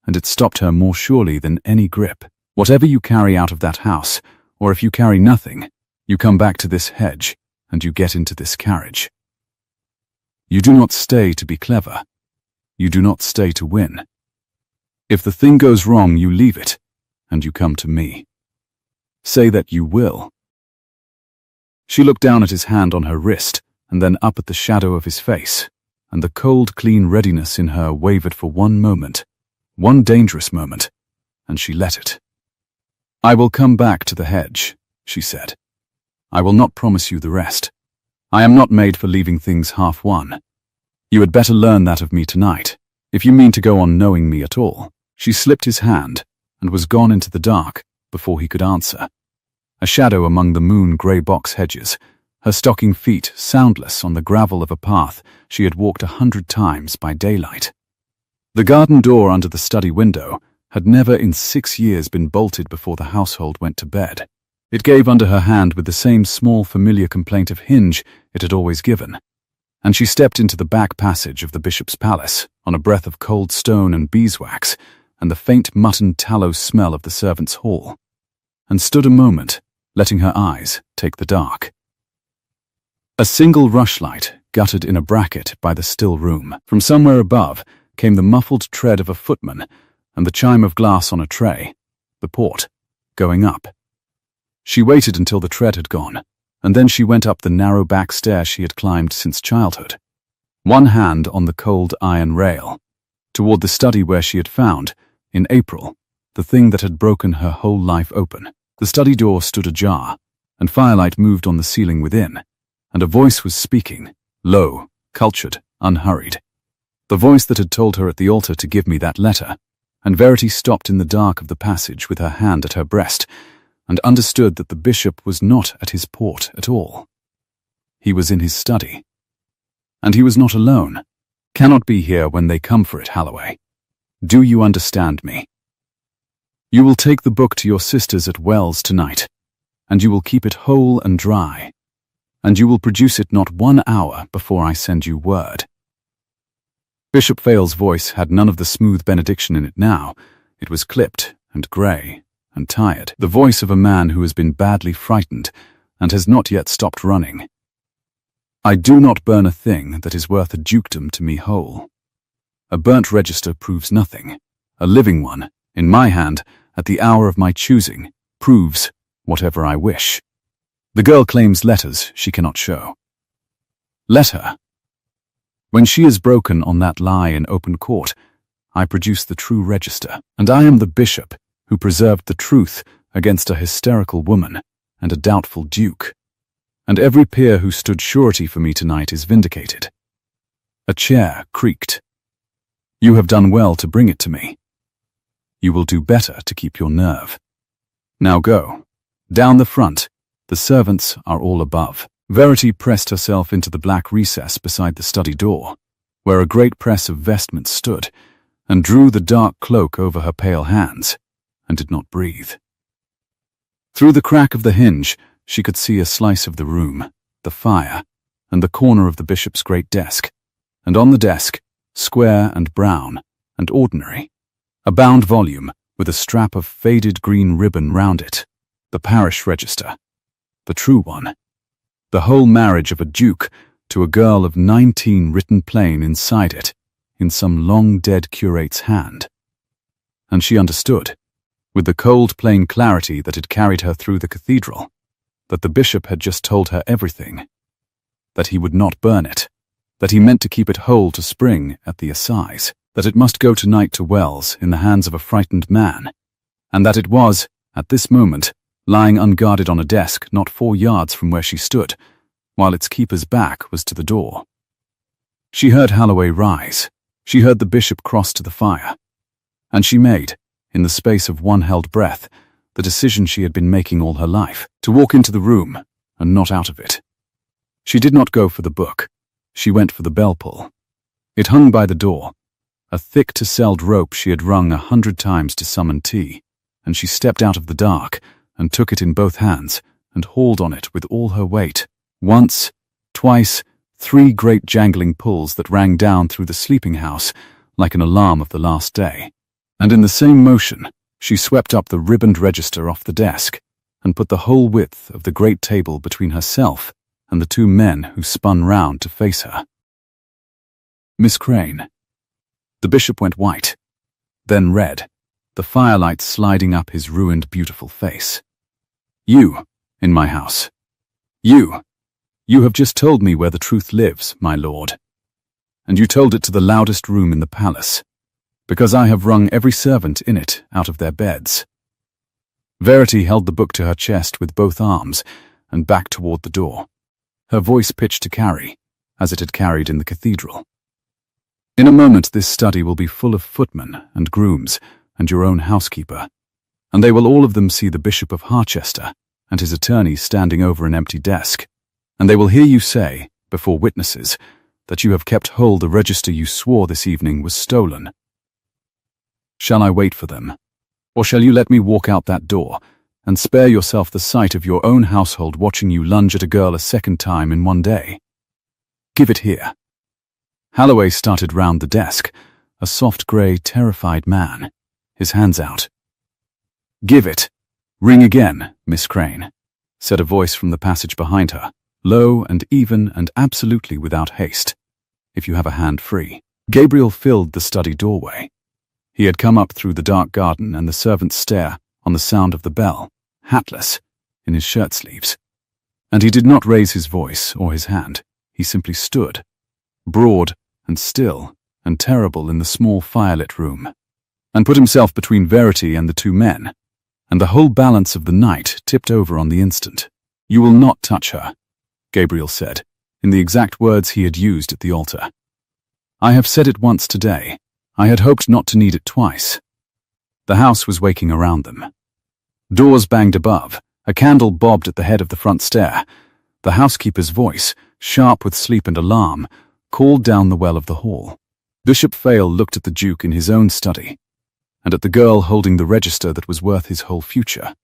Speaker 1: and it stopped her more surely than any grip. "Whatever you carry out of that house, or if you carry nothing, you come back to this hedge, and you get into this carriage. You do not stay to be clever. You do not stay to win. If the thing goes wrong, you leave it, and you come to me. Say that you will." She looked down at his hand on her wrist, and then up at the shadow of his face, and the cold, clean readiness in her wavered for one moment, one dangerous moment, and she let it. "I will come back to the hedge," she said. "I will not promise you the rest. I am not made for leaving things half won. You had better learn that of me tonight, if you mean to go on knowing me at all." She slipped his hand and was gone into the dark before he could answer, a shadow among the moon-grey box hedges, her stocking feet soundless on the gravel of a path she had walked 100 times by daylight. The garden door under the study window had never in 6 years been bolted before the household went to bed. It gave under her hand with the same small familiar complaint of hinge it had always given, and she stepped into the back passage of the bishop's palace on a breath of cold stone and beeswax and the faint mutton tallow smell of the servants' hall, and stood a moment, letting her eyes take the dark. A single rushlight guttered in a bracket by the still room. From somewhere above came the muffled tread of a footman and the chime of glass on a tray, the port, going up. She waited until the tread had gone, and then she went up the narrow back stair she had climbed since childhood. one hand on the cold iron rail, toward the study where she had found, in April, the thing that had broken her whole life open. The study door stood ajar, and firelight moved on the ceiling within, and a voice was speaking, low, cultured, unhurried. The voice that had told her at the altar to give me that letter, and Verity stopped in the dark of the passage with her hand at her breast, and understood that the bishop was not at his port at all. He was in his study. And he was not alone. Cannot be here when they come for it, Holloway. Do you understand me? You will take the book to your sisters at Wells tonight, and you will keep it whole and dry, and you will produce it not 1 hour before I send you word. Bishop Fale's voice had none of the smooth benediction in it now. It was clipped and grey and tired, the voice of a man who has been badly frightened and has not yet stopped running. I do not burn a thing that is worth a dukedom to me whole. A burnt register proves nothing. A living one, in my hand, at the hour of my choosing, proves whatever I wish. The girl claims letters she cannot show. Let her. When she is broken on that lie in open court, I produce the true register, and I am the bishop who preserved the truth against a hysterical woman and a doubtful duke. And every peer who stood surety for me tonight is vindicated. A chair creaked. You have done well to bring it to me. You will do better to keep your nerve. Now go. Down the front. The servants are all above. Verity pressed herself into the black recess beside the study door, where a great press of vestments stood, and drew the dark cloak over her pale hands, and did not breathe. Through the crack of the hinge, she could see a slice of the room, the fire, and the corner of the bishop's great desk, and on the desk, square and brown and ordinary, a bound volume with a strap of faded green ribbon round it, the parish register, the true one, the whole marriage of a duke to a girl of 19 written plain inside it, in some long-dead curate's hand. And she understood, with the cold plain clarity that had carried her through the cathedral, that the bishop had just told her everything, that he would not burn it, that he meant to keep it whole to spring at the assize, that it must go tonight to Wells in the hands of a frightened man, and that it was, at this moment, lying unguarded on a desk not 4 yards from where she stood, while its keeper's back was to the door. She heard Holloway rise, she heard the bishop cross to the fire, and she made, in the space of one held breath, the decision she had been making all her life, to walk into the room and not out of it. She did not go for the book. She went for the bell-pull. It hung by the door, a thick tasselled rope she had rung 100 times to summon tea, and she stepped out of the dark and took it in both hands and hauled on it with all her weight. Once, twice, 3 great jangling pulls that rang down through the sleeping house like an alarm of the last day. And in the same motion, she swept up the ribboned register off the desk and put the whole width of the great table between herself and the 2 men who spun round to face her. Miss Crane. The bishop went white, then red, the firelight sliding up his ruined, beautiful face. You, in my house. You have just told me where the truth lives, my lord. And you told it to the loudest room in the palace, because I have wrung every servant in it out of their beds. Verity held the book to her chest with both arms and back toward the door, her voice pitched to carry, as it had carried in the cathedral. In a moment this study will be full of footmen and grooms and your own housekeeper, and they will all of them see the Bishop of Harchester and his attorney standing over an empty desk, and they will hear you say, before witnesses, that you have kept whole the register you swore this evening was stolen. Shall I wait for them, or shall you let me walk out that door and spare yourself the sight of your own household watching you lunge at a girl a second time in one day? Give it here. Holloway started round the desk, a soft grey, terrified man, his hands out. Give it. Ring again, Miss Crane, said a voice from the passage behind her, low and even and absolutely without haste, if you have a hand free. Gabriel filled the study doorway. He had come up through the dark garden and the servants' stare on the sound of the bell, hatless, in his shirt sleeves. And he did not raise his voice or his hand. He simply stood, broad and still and terrible in the small firelit room, and put himself between Verity and the two men, and the whole balance of the night tipped over on the instant. "You will not touch her," Gabriel said, in the exact words he had used at the altar. "I have said it once today. I had hoped not to need it twice." The house was waking around them. Doors banged above. A candle bobbed at the head of the front stair. The housekeeper's voice, sharp with sleep and alarm, called down the well of the hall. Bishop Fail looked at the Duke in his own study, and at the girl holding the register that was worth his whole future,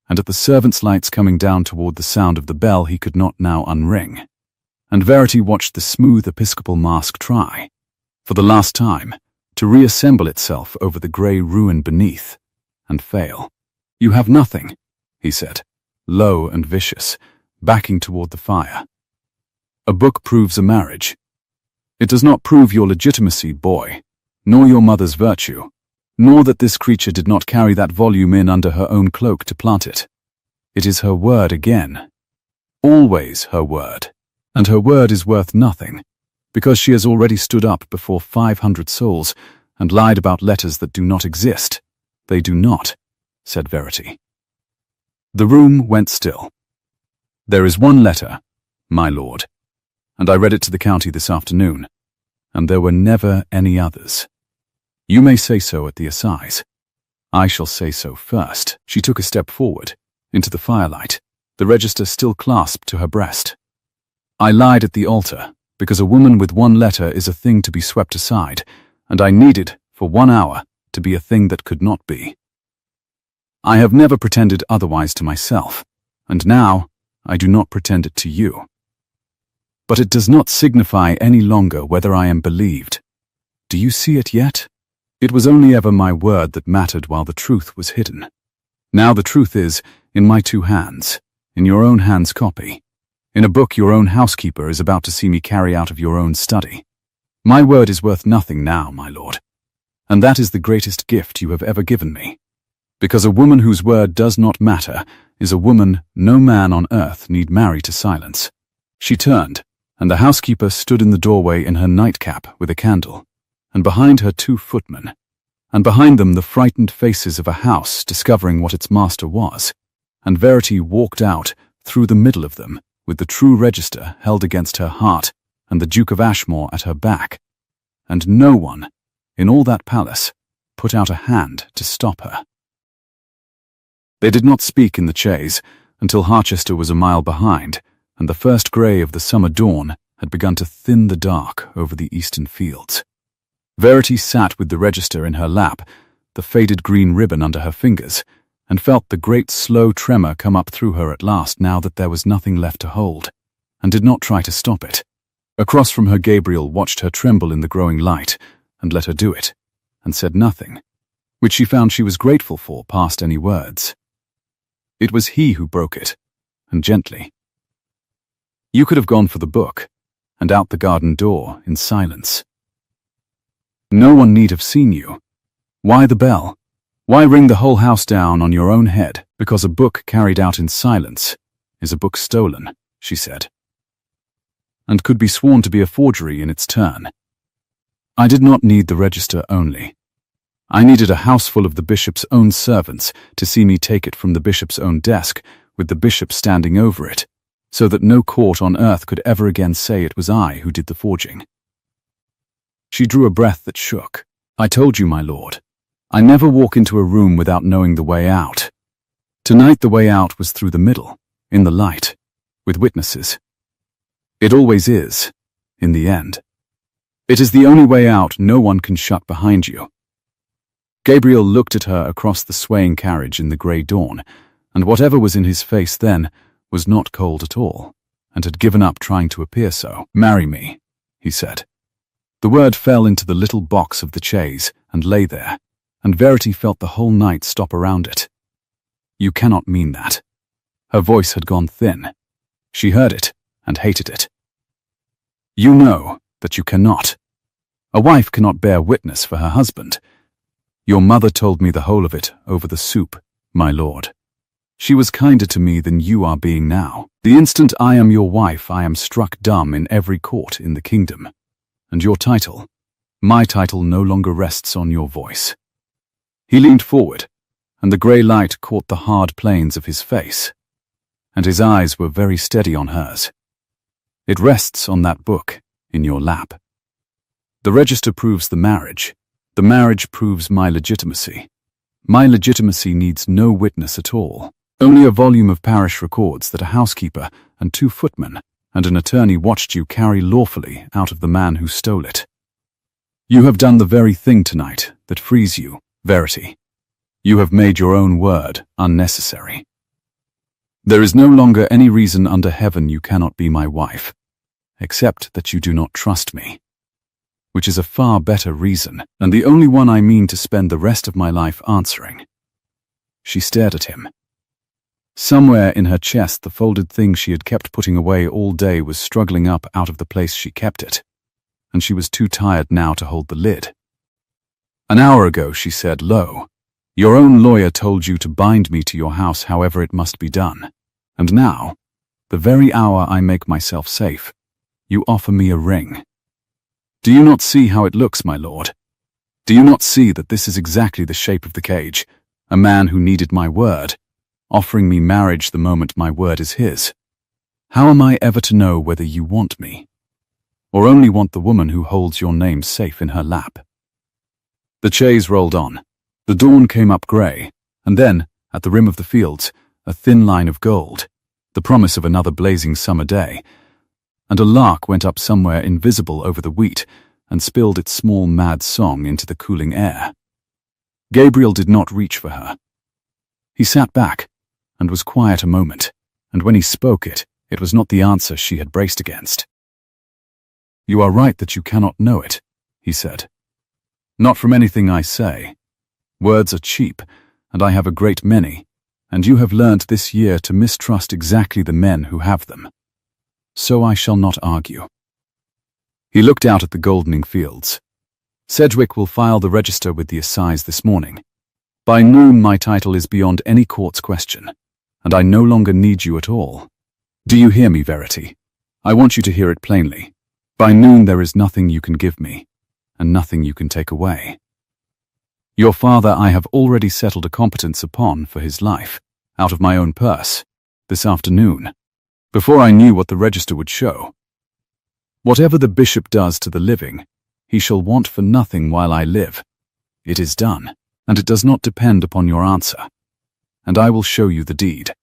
Speaker 1: and at the servants' lights coming down toward the sound of the bell he could not now unring. And Verity watched the smooth episcopal mask try, for the last time, to reassemble itself over the grey ruin beneath, and fail. "You have nothing," he said, low and vicious, backing toward the fire. "A book proves a marriage. It does not prove your legitimacy, boy, nor your mother's virtue, nor that this creature did not carry that volume in under her own cloak to plant it. It is her word again. Always her word. And her word is worth nothing, because she has already stood up before 500 souls and lied about letters that do not exist. They do not," said Verity. The room went still. "There is one letter, my lord, and I read it to the county this afternoon, and there were never any others. You may say so at the assize. I shall say so first." She took a step forward, into the firelight, the register still clasped to her breast. "I lied at the altar, because a woman with one letter is a thing to be swept aside, and I needed, for 1 hour, to be a thing that could not be. I have never pretended otherwise to myself, and now I do not pretend it to you. But it does not signify any longer whether I am believed. Do you see it yet? It was only ever my word that mattered while the truth was hidden. Now the truth is in my 2 hands, in your own hand's copy. In a book your own housekeeper is about to see me carry out of your own study. My word is worth nothing now, my lord, and that is the greatest gift you have ever given me, because a woman whose word does not matter is a woman no man on earth need marry to silence." She turned, and the housekeeper stood in the doorway in her nightcap with a candle, and behind her 2 footmen, and behind them the frightened faces of a house discovering what its master was, and Verity walked out through the middle of them, with the true register held against her heart and the Duke of Ashmore at her back, and no one, in all that palace, put out a hand to stop her. They did not speak in the chaise until Harchester was a mile behind, and the first grey of the summer dawn had begun to thin the dark over the eastern fields. Verity sat with the register in her lap, the faded green ribbon under her fingers, and felt the great slow tremor come up through her at last now that there was nothing left to hold, and did not try to stop it. Across from her Gabriel watched her tremble in the growing light, and let her do it, and said nothing, which she found she was grateful for past any words. It was he who broke it, and gently. "You could have gone for the book, and out the garden door in silence. No one need have seen you. Why the bell? Why ring the whole house down on your own head because a book carried out in silence is a book stolen," she said, "and could be sworn to be a forgery in its turn. I did not need the register only. I needed a house full of the bishop's own servants to see me take it from the bishop's own desk with the bishop standing over it, so that no court on earth could ever again say it was I who did the forging." She drew a breath that shook. "I told you, my lord, I never walk into a room without knowing the way out. Tonight the way out was through the middle, in the light, with witnesses. It always is, in the end. It is the only way out no one can shut behind you." Gabriel looked at her across the swaying carriage in the grey dawn, and whatever was in his face then was not cold at all, and had given up trying to appear so. "Marry me," he said. The word fell into the little box of the chaise and lay there, and Verity felt the whole night stop around it. "You cannot mean that." Her voice had gone thin. She heard it and hated it. "You know that you cannot. A wife cannot bear witness for her husband. Your mother told me the whole of it over the soup, my lord. She was kinder to me than you are being now. The instant I am your wife, I am struck dumb in every court in the kingdom. And your title, my title, no longer rests on your voice." He leaned forward, and the grey light caught the hard planes of his face, and his eyes were very steady on hers. "It rests on that book in your lap. The register proves the marriage. The marriage proves my legitimacy. My legitimacy needs no witness at all. Only a volume of parish records that a housekeeper and 2 footmen and an attorney watched you carry lawfully out of the man who stole it. You have done the very thing tonight that frees you, Verity. You have made your own word unnecessary. There is no longer any reason under heaven you cannot be my wife, except that you do not trust me, which is a far better reason, and the only one I mean to spend the rest of my life answering." She stared at him. Somewhere in her chest, the folded thing she had kept putting away all day was struggling up out of the place she kept it, and she was too tired now to hold the lid. "An hour ago," she said low, "your own lawyer told you to bind me to your house however it must be done. And now, the very hour I make myself safe, you offer me a ring. Do you not see how it looks, my lord? Do you not see that this is exactly the shape of the cage? A man who needed my word, offering me marriage the moment my word is his. How am I ever to know whether you want me, or only want the woman who holds your name safe in her lap?" The chaise rolled on. The dawn came up grey, and then, at the rim of the fields, a thin line of gold, the promise of another blazing summer day, and a lark went up somewhere invisible over the wheat and spilled its small mad song into the cooling air. Gabriel did not reach for her. He sat back and was quiet a moment, and when he spoke it was not the answer she had braced against. "You are right that you cannot know it," he said. "Not from anything I say. Words are cheap, and I have a great many, and you have learnt this year to mistrust exactly the men who have them. So I shall not argue." He looked out at the goldening fields. "Sedgwick will file the register with the assize this morning. By noon my title is beyond any court's question, and I no longer need you at all. Do you hear me, Verity? I want you to hear it plainly. By noon there is nothing you can give me, and nothing you can take away. Your father I have already settled a competence upon for his life, out of my own purse, this afternoon, before I knew what the register would show. Whatever the bishop does to the living, he shall want for nothing while I live. It is done, and it does not depend upon your answer. And I will show you the deed.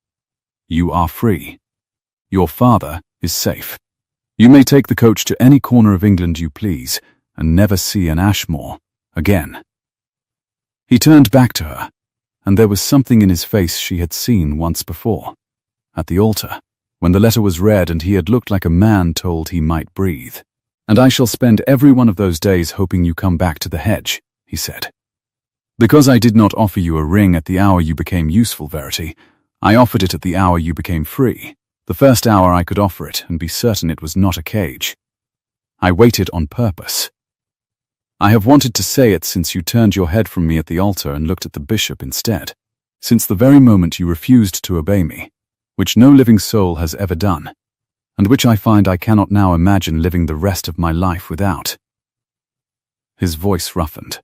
Speaker 1: You are free. Your father is safe. You may take the coach to any corner of England you please, and never see an Ashmore again." He turned back to her, and there was something in his face she had seen once before, at the altar, when the letter was read and he had looked like a man told he might breathe. "And I shall spend every one of those days hoping you come back to the hedge," he said. "Because I did not offer you a ring at the hour you became useful, Verity, I offered it at the hour you became free, the first hour I could offer it and be certain it was not a cage. I waited on purpose. I have wanted to say it since you turned your head from me at the altar and looked at the bishop instead, since the very moment you refused to obey me, which no living soul has ever done, and which I find I cannot now imagine living the rest of my life without." His voice roughened.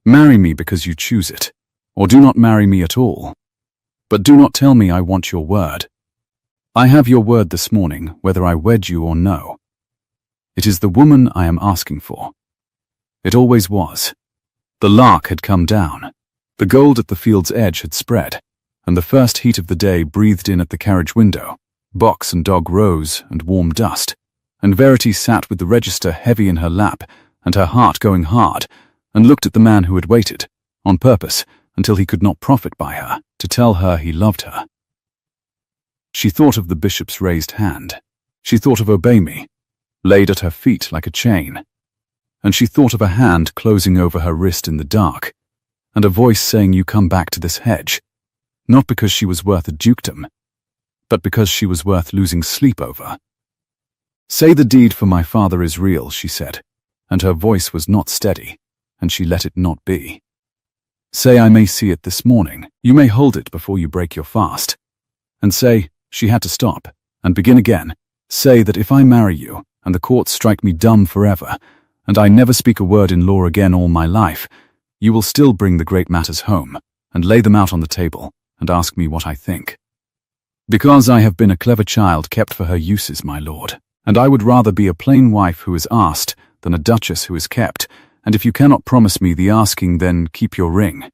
Speaker 1: "Marry me because you choose it, or do not marry me at all. But do not tell me I want your word. I have your word this morning, whether I wed you or no. It is the woman I am asking for. It always was. The lark had come down. The gold at the field's edge had spread, and the first heat of the day breathed in at the carriage window. Box and dog rose and warm dust, and Verity sat with the register heavy in her lap and her heart going hard, and looked at the man who had waited, on purpose, until he could not profit by her, to tell her he loved her. She thought of the bishop's raised hand. She thought of "Obey me," laid at her feet like a chain. And she thought of a hand closing over her wrist in the dark, and a voice saying, "You come back to this hedge," not because she was worth a dukedom, but because she was worth losing sleep over. "Say the deed for my father is real," she said, and her voice was not steady, and she let it not be. "Say I may see it this morning. You may hold it before you break your fast." And say, she had to stop, and begin again, say that if I marry you, and the courts strike me dumb forever, and I never speak a word in law again all my life, you will still bring the great matters home, and lay them out on the table, and ask me what I think. Because I have been a clever child kept for her uses, my lord, and I would rather be a plain wife who is asked than a duchess who is kept, and if you cannot promise me the asking, then keep your ring.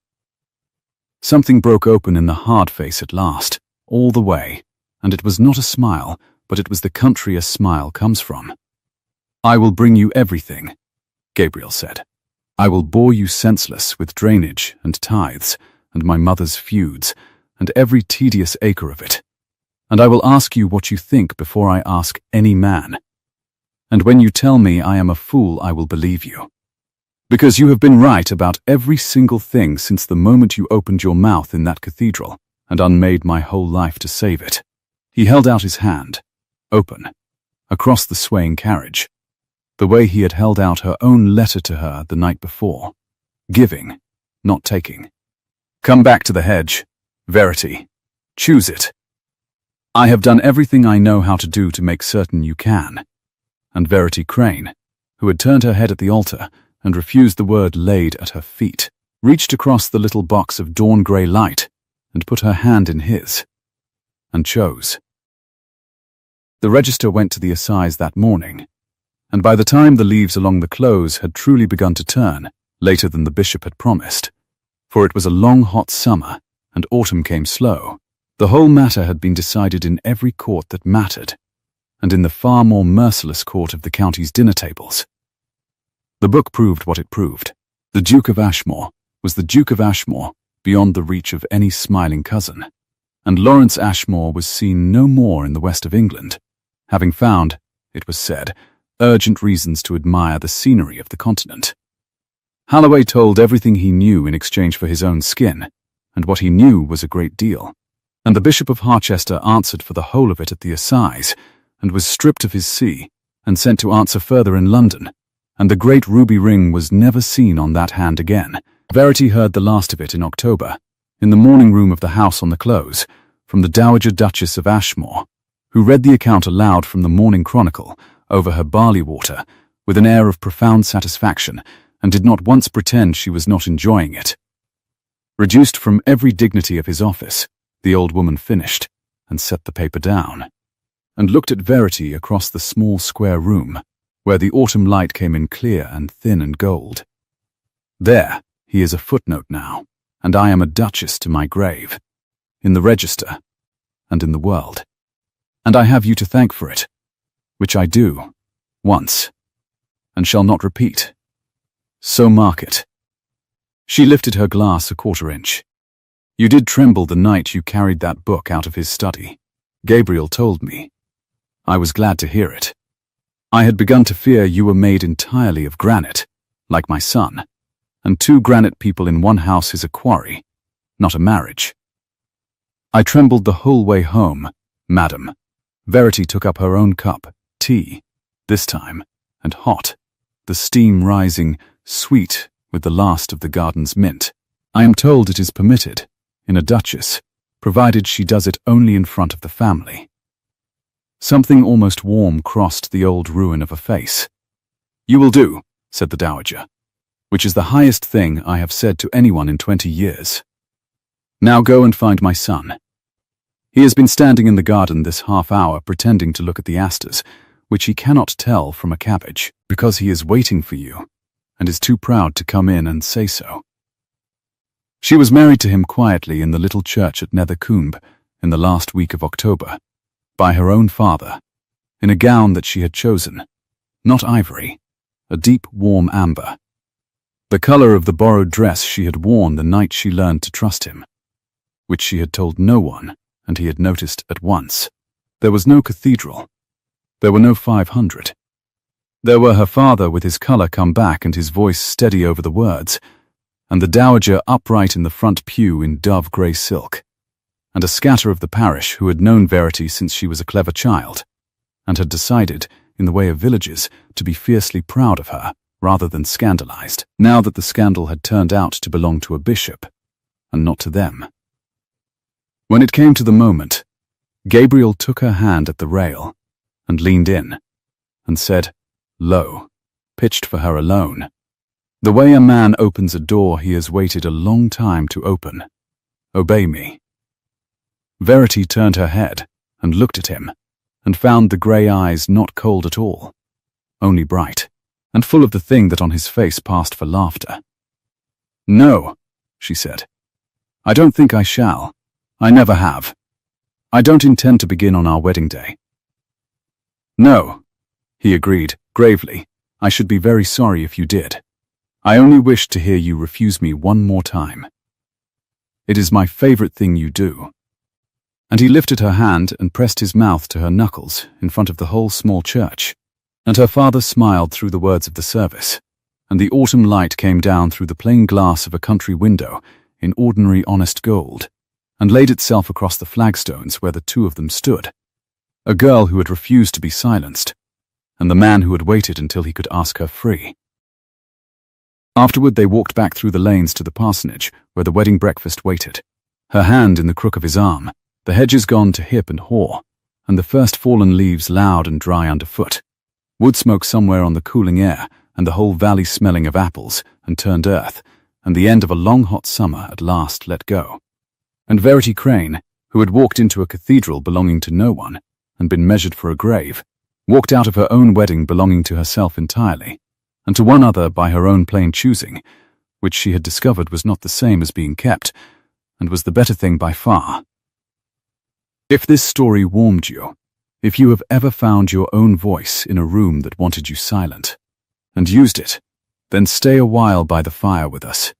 Speaker 1: Something broke open in the hard face at last, all the way, and it was not a smile, but it was the country a smile comes from. I will bring you everything, Gabriel said. I will bore you senseless with drainage and tithes, and my mother's feuds, and every tedious acre of it. And I will ask you what you think before I ask any man. And when you tell me I am a fool, I will believe you. Because you have been right about every single thing since the moment you opened your mouth in that cathedral, and unmade my whole life to save it. He held out his hand, open, across the swaying carriage, the way he had held out her own letter to her the night before, giving, not taking. Come back to the hedge, Verity. Choose it. I have done everything I know how to do to make certain you can. And Verity Crane, who had turned her head at the altar and refused the word laid at her feet, reached across the little box of dawn-grey light and put her hand in his, and chose. The register went to the assize that morning, and by the time the leaves along the close had truly begun to turn, later than the bishop had promised, for it was a long hot summer and autumn came slow, the whole matter had been decided in every court that mattered, and in the far more merciless court of the county's dinner tables. The book proved what it proved. The Duke of Ashmore was the Duke of Ashmore beyond the reach of any smiling cousin, and Lawrence Ashmore was seen no more in the west of England, having found, it was said, urgent reasons to admire the scenery of the continent. Halloway told everything he knew in exchange for his own skin, and what he knew was a great deal, and the Bishop of Harchester answered for the whole of it at the assize, and was stripped of his see, and sent to answer further in London, and the great ruby ring was never seen on that hand again. Verity heard the last of it in October, in the morning room of the house on the close, from the Dowager Duchess of Ashmore, who read the account aloud from the Morning Chronicle over her barley water with an air of profound satisfaction, and did not once pretend she was not enjoying it. Reduced from every dignity of his office, the old woman finished, and set the paper down, and looked at Verity across the small square room, where the autumn light came in clear and thin and gold. There, he is a footnote now, and I am a duchess to my grave, in the register, and in the world. And I have you to thank for it, which I do, once, and shall not repeat. So mark it. She lifted her glass a quarter-inch. You did tremble the night you carried that book out of his study. Gabriel told me. I was glad to hear it. I had begun to fear you were made entirely of granite, like my son, and two granite people in one house is a quarry, not a marriage. I trembled the whole way home, madam. Verity took up her own cup, tea, this time, and hot, the steam rising, sweet, with the last of the garden's mint. I am told it is permitted, in a duchess, provided she does it only in front of the family. Something almost warm crossed the old ruin of a face. You will do, said the dowager, which is the highest thing I have said to anyone in 20 years. Now go and find my son. He has been standing in the garden this half hour pretending to look at the asters, which he cannot tell from a cabbage, because he is waiting for you, and is too proud to come in and say so. She was married to him quietly in the little church at Nethercombe in the last week of October, by her own father, in a gown that she had chosen, not ivory, a deep warm amber, the color of the borrowed dress she had worn the night she learned to trust him, which she had told no one, and he had noticed at once. There was no cathedral. There were no 500. There were her father with his color come back and his voice steady over the words, and the dowager upright in the front pew in dove-grey silk, and a scatter of the parish who had known Verity since she was a clever child, and had decided, in the way of villages, to be fiercely proud of her, rather than scandalized, now that the scandal had turned out to belong to a bishop, and not to them. When it came to the moment, Gabriel took her hand at the rail, and leaned in, and said, "Lo," pitched for her alone. The way a man opens a door he has waited a long time to open. "Obey me." Verity turned her head and looked at him, and found the grey eyes not cold at all, only bright, and full of the thing that on his face passed for laughter. "No," she said. "I don't think I shall. I never have. I don't intend to begin on our wedding day." "No," he agreed, gravely. "I should be very sorry if you did. I only wish to hear you refuse me one more time. It is my favorite thing you do." And he lifted her hand and pressed his mouth to her knuckles in front of the whole small church. And her father smiled through the words of the service, and the autumn light came down through the plain glass of a country window in ordinary honest gold, and laid itself across the flagstones where the two of them stood, a girl who had refused to be silenced, and the man who had waited until he could ask her free. Afterward they walked back through the lanes to the parsonage where the wedding breakfast waited, her hand in the crook of his arm, the hedges gone to hip and haw, and the first fallen leaves loud and dry underfoot, wood smoke somewhere on the cooling air, and the whole valley smelling of apples and turned earth, and the end of a long hot summer at last let go. And Verity Crane, who had walked into a cathedral belonging to no one, and been measured for a grave, walked out of her own wedding belonging to herself entirely, and to one other by her own plain choosing, which she had discovered was not the same as being kept, and was the better thing by far. If this story warmed you, if you have ever found your own voice in a room that wanted you silent, and used it, then stay a while by the fire with us.